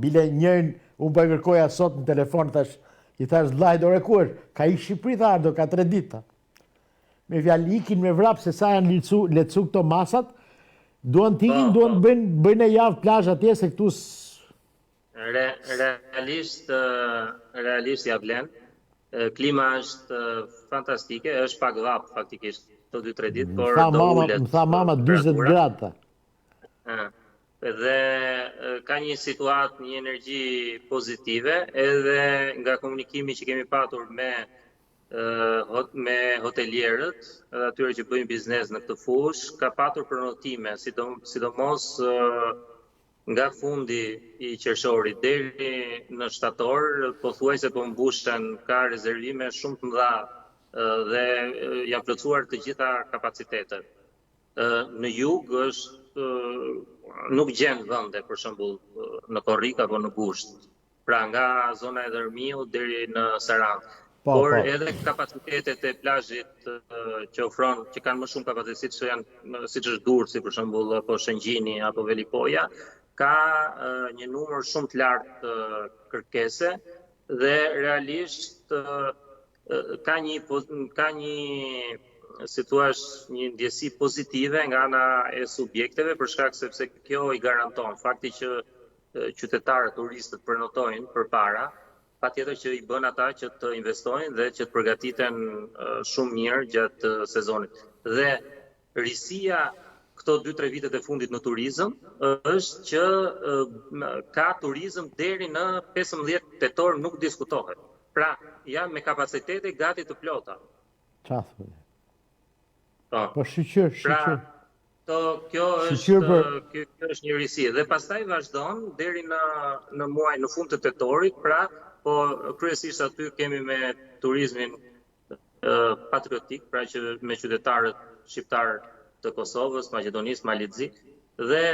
bile njërin, unë po e kërkoja sot në telefon, i thash vllai dore ku është? Ka ikë Shqipëri tha, do ka 3 ditë. Me fjalë ikin me vrap se sa janë lecu këto masat, duan t'ikin, duan bëjnë e javë plazh atje se këtu realisht ja vlen. Klima është fantastike, është pak dhap faktikisht të 2-3 ditë, por do ulet. Më tha mama 40 gradë. Dhe ka një situatë, një energji pozitive, edhe nga komunikimi që kemi patur me hotelierët, edhe atyre që bëjnë biznes në këtë fushë, ka patur pronotime, sidomos nga fundi i qershorit deri në shtator, pothuajse po mbushen, ka rezervime shumë të mëdha dhe janë plotësuar të gjitha kapacitetet. Në jug nuk gjen vende, për shembull, në Korrik apo në Gusht. Pra nga zona e Dërmiu deri në Sarandë. por edhe kapacitetet e plazhit që ofron, që kanë më shumë kapacitet që janë, siç është Durrësi për shembull, apo Shëngjini apo Velipoja, ka një numër shumë të lartë të kërkese dhe realisht ka një si thua një ndjesi pozitive nga ana e subjekteve për shkak sepse kjo i garanton fakti që qytetarët, turistët përnotojnë përpara, patjetër që i bën ata që të investojnë dhe që të përgatiten shumë mirë gjatë sezonit. Dhe risia këto 2-3 vitet e fundit në turizëm është që ka turizëm deri në 15 tetor nuk diskutohet. Pra, janë me kapacitete gati të plota. Qafë. Po shqyqyr. Kjo është një risi. Dhe pastaj vazhdon deri në muaj, në fund të tetorit, pra, po kryesisht aty kemi me turizmin patriotik, pra që me qytetarët shqiptarë të Kosovës, Maqedonisë, Malizit, dhe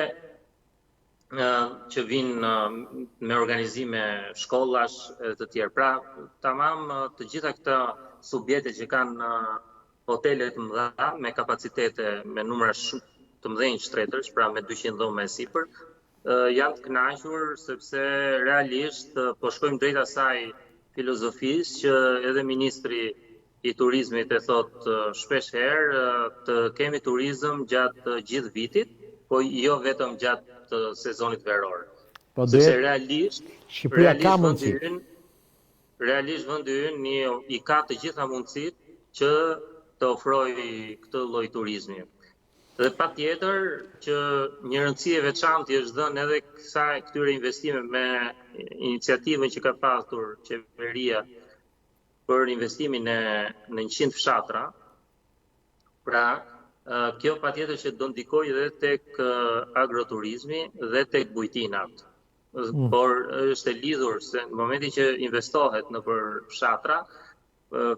që vinë me organizime shkollash e të tjerë. Pra, tamam të gjitha këta subjekte që kanë hotele të mëdha me kapacitete me numra shumë të mëdhenj shtretërsh, pra me 200 dhoma e sipër, janë të kënaqur sepse realisht po shkojmë drejt asaj filozofisë që edhe ministri i turizmit e thot shpesh herë, të kemi turizëm gjatë gjithë vitit, po jo vetëm gjatë sezonit veror. Sepse realisht vendi ynë i ka të gjitha mundësitë që të ofroj këtë lloj turizmi. Dhe patjetër që një rëndësi e veçantë është dhënë edhe këtyre investimeve me iniciativën që ka pasur qeveria për investimin në 100 fshatra. Pra, kjo patjetër që do ndikojë edhe tek agroturizmi dhe tek bujtinat. Por është e lidhur se në momentin që investohet në për fshatra,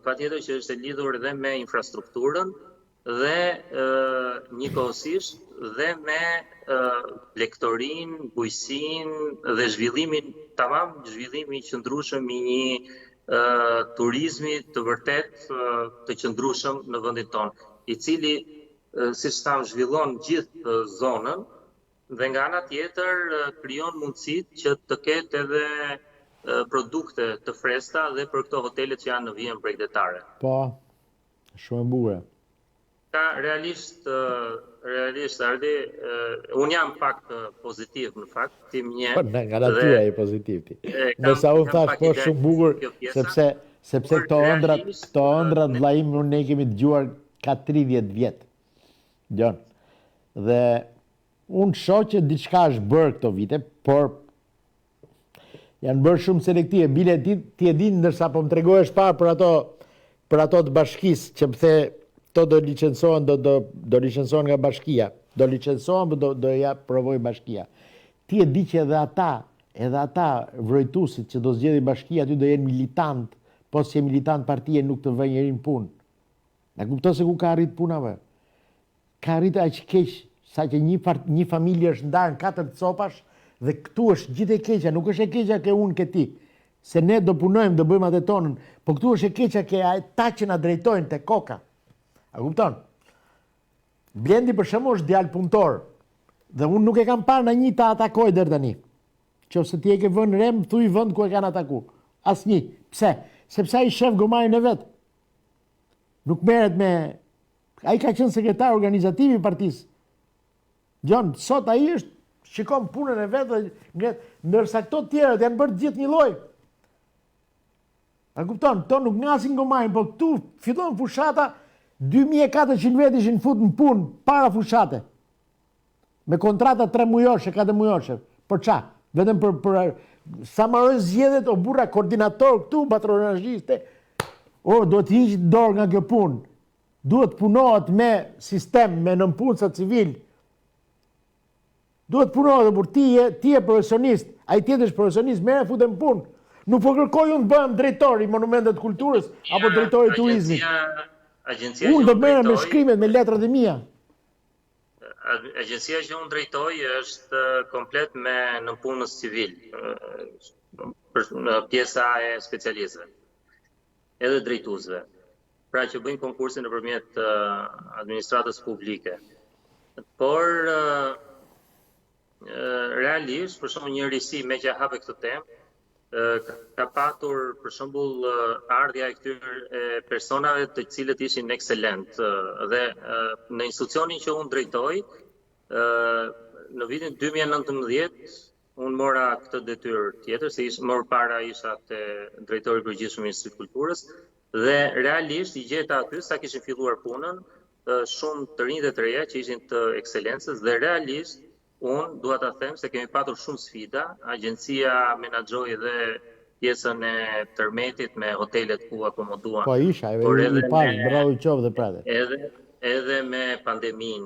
patjetër që është e lidhur edhe me infrastrukturën dhe njëkohësisht dhe me lektorin, bujqësinë dhe zhvillimin i qëndrueshëm i një turizmi të vërtet të qëndrueshëm në vendin tonë, i cili, siç thamë, zhvillon gjithë zonën dhe nga ana tjetër krijon mundësitë që të ketë edhe produkte të freskëta dhe për këto hotelet që janë në vijën bregdetare. Po, shumë e bukur. Realisht Ardi, unë jam pak pozitiv në fakt, tim një. Nga natyra e pozitiv ti. Nësa unë thash po shumë bukur, sepse këto ëndrat vllaim ne kemi dëgjuar ka 30 vjet. Gjon. Dhe unë shoh që diçka është bërë këto vite, por janë bërë shumë selektive. Bile ti e din ndërsa po më tregohesh parë për ato të bashkisë që më the to do licencohen, do licencohen nga bashkia. Do licencohen, do ja provoj bashkia. Ti e di që edhe ata vrojtuesit që do zgjedhë bashkia aty do jenë militant, po si militant partie nuk të vënë njerin punë. Na kupton se ku ka arrit puna vë? Ka arrit aq keq sa që një familje është ndarë në 4 copash dhe këtu është gjithë e keqja, nuk është e keqja ke unë ke ti. Se ne do punojmë, do bëjmë atë tonën, po këtu është e keqja ke ata që na drejtojnë te koka. A kupton? Blendi për shembull është djalë punëtor. Dhe unë nuk e kam parë në një ta atakoj deri tani. Qofse ti e ke vënë rem, thuaj vend ku e kanë ataku. Asnjë. Pse? Sepse ai shef gomarin e vet. Nuk merret me ai ka qenë sekretar organizativ i partisë. Gjon, sot ai shikon punën e vet dhe ndërsa këto të tjerët janë bërë gjithë një lloj. A kupton? To nuk ngasin gomarin, po këtu fillon fushata 2400 vjet ishin fut në punë para fushate. Me kontrata 3 mujoshe, 4 mujoshe. Për ça? Vetëm për sa marrën zgjedhjet o burra koordinator këtu, patronazhiste. Duhet të hiq dorë nga kjo punë. Duhet punohet me sistem, me nënpunësa civil. Duhet punohet, por ti je profesionist, ai tjetër është profesionist, merre futem punë. Nuk po kërkoj unë të bëhem drejtori i monumentet kulturës apo drejtori i turizmit. Unë do merrem me shkrimet, me letrat e mia. Agjencia që unë drejtoj është komplet me nënpunës civil, në pjesa e specialistëve. edhe drejtuesve. Pra që bëjnë konkursin nëpërmjet administratës publike. Por realisht, për shembull, një risi me që hape këtë temë, ka patur për shembull ardhja e këtyre personave të cilët ishin ekselent dhe në institucionin që unë drejtoj në vitin 2019 unë mora këtë detyrë tjetër, se më para isha te drejtori i përgjithshëm i Ministrisë të Kulturës dhe realisht i gjeta aty sa kishin filluar punën shumë të rinj dhe të reja që ishin të ekselencës dhe realisht unë dua ta them se kemi patur shumë sfida, agjencia menaxhoi dhe pjesën e tërmetit me hotelet ku akomoduan. Po isha, i parë, bravo qoftë dhe prate. Edhe me pandemin,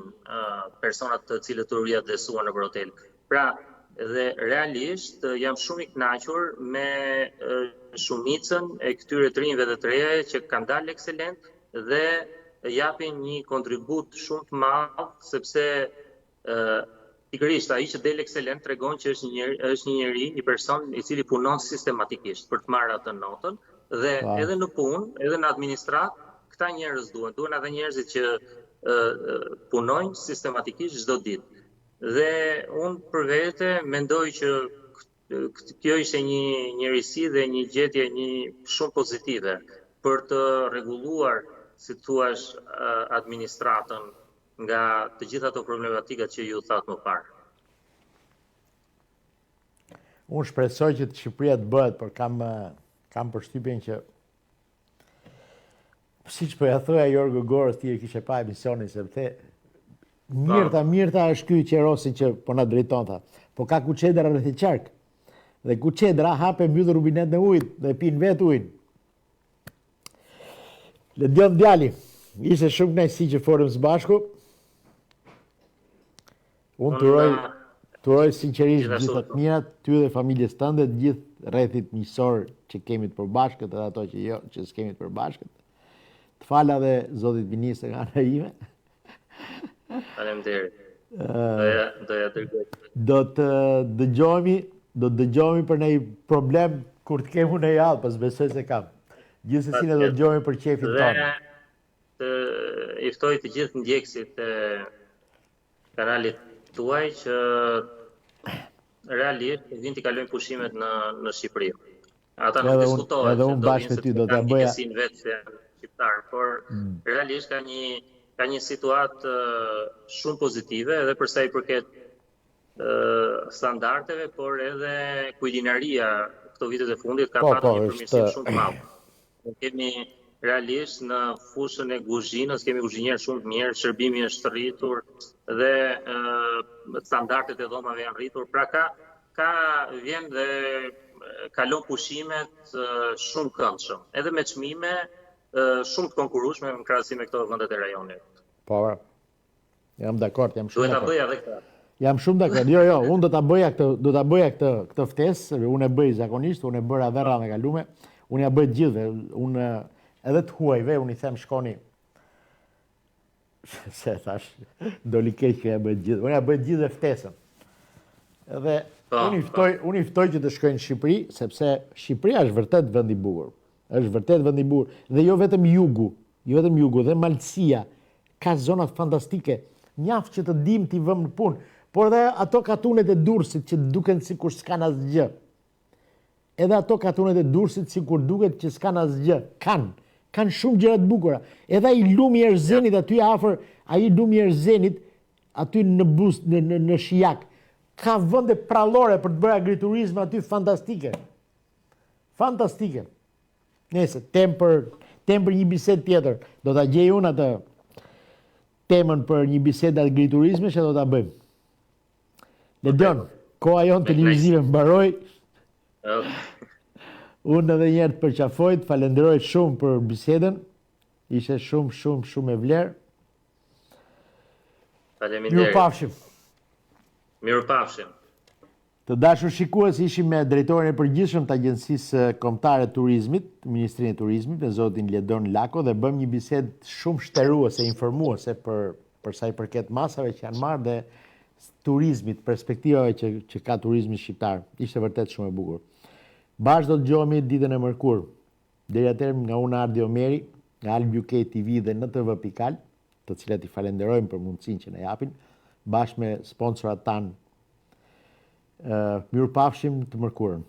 personat të cilët u riadresuan në hotel. Pra, dhe realisht jam shumë i kënaqur me shumicën e këtyre të rinjve dhe të reja që kanë dalë ekselent dhe japin një kontribut shumë të madh sepse pikërisht ai që del ekselent tregon që është një njeri, një person i cili punon sistematikisht për të marrë atë notën dhe edhe në punë, edhe në administrat, këta njerëz duhen edhe njerëzit që punojnë sistematikisht çdo ditë. Dhe unë për vete mendoj që kjo ishte një risi dhe një gjetje shumë pozitive për të rregulluar, si thuash, administratën nga të gjitha ato problematikat që ju thatë më parë. Unë shpresoj që Shqipëria të bëhet, por kam përshtypjen që siç po ja thoya Jorgo Gorës, ti e kishe pa emisionin sepse mirta është ky qerosi që po na drejton tha. Po ka kuçedra rreth i qark. Dhe kuçedra hape mbyll rubinet në ujit dhe pin vet ujin. Ledion djali, ishte shumë kënaqësi që folëm së bashku. Unë të uroj sinqerisht gjitha të mirat, ty dhe familjes tënde, të gjithë rrethit miqësor që kemi të përbashkët edhe ato që s'kemi të përbashkët. Të fala dhe zotit ministër nga ana ime. Faleminderit. Doja dërgoj. Do të dëgjohemi për një problem kur të kemu në javë, pas besoj se kam. Gjithsesi ne do të dëgjohemi për qefin tonë. Të iftoj të gjithë ndjekësit e kanalit tuaj që realisht vinë të kalojnë pushimet në Shqipëri. Ata nuk diskutohet. Edhe unë bashkë me ty do ta bëja. Vetë se janë shqiptar, por realisht ka një situatë shumë pozitive edhe për sa i përket standardeve, por edhe kujdinaria këto vitet e fundit ka patur një përmirësim shumë të madh. Kemi realisht në fushën e kuzhinës, kemi kuzhinierë shumë të mirë, shërbimi është rritur dhe standardet e dhomave janë rritur. Pra vjen dhe kalon pushimet shumë këndshëm, edhe me çmime shumë të konkurrueshme në krahasim me këto vendet e rajonit. Po, jam dakord, jam shumë dakord. Duhet ta bëja edhe këtë. Jam shumë dakord. Jo, unë do ta bëja këtë ftesë, unë e bëj zakonisht, unë e bëra edhe radhën e kalume. Unë ja bëj gjithë, unë edhe të huajve, unë i them shkoni, se thash, do li keq që ja bëj gjithë, unë ja bëj gjithë dhe ftesën. Edhe unë i ftoj që të shkojnë në Shqipëri, sepse Shqipëria është vërtet vend i bukur. Është vërtet vend i bukur. Dhe jo vetëm jugu, dhe Malësia, ka zonat fantastike, mjaft që të dim t'i vëmë në punë, por edhe ato katunet e Durrësit që duken sikur s'kan asgjë. Edhe ato katunet e Durrësit sikur duket që s'kan asgjë. Kanë shumë gjëra të bukura. Edhe ai lumi i Erzenit aty afër, ai lumi i Erzenit aty në Shijak. Ka vende prallore për të bërë agriturizëm aty fantastike. Fantastike. Nëse tem për një bisedë tjetër, do ta gjej unë atë temën për një bisedë agriturizmi që do ta bëjmë. Ledion, koha jonë televizive mbaroi. Unë edhe njerë të përqafoj, të falenderoj shumë për bisedën, ishe shumë e vlerë. Faleminderit. Mirupafshim. Të dashur shikues, ishim me drejtorin e përgjithshëm të Agjencisë Kombëtare të Turizmit, Ministrinë e Turizmit, me zotin Ledon Lako, dhe bëm një bisedë shumë shtëruese, informuese për sa i përket masave që janë marrë dhe turizmit, perspektivave që ka turizmi shqiptar. Ishte vërtet shumë e bukur. Bashkë do të dëgjohemi ditën e mërkurë. Deri atëherë nga unë Ardi Omeri, nga Albi UK TV dhe në TV Pikal, të cilat i falenderojmë për mundësinë që na japin, bashkë me sponsorat tanë. Mirupafshim, të mërkurën.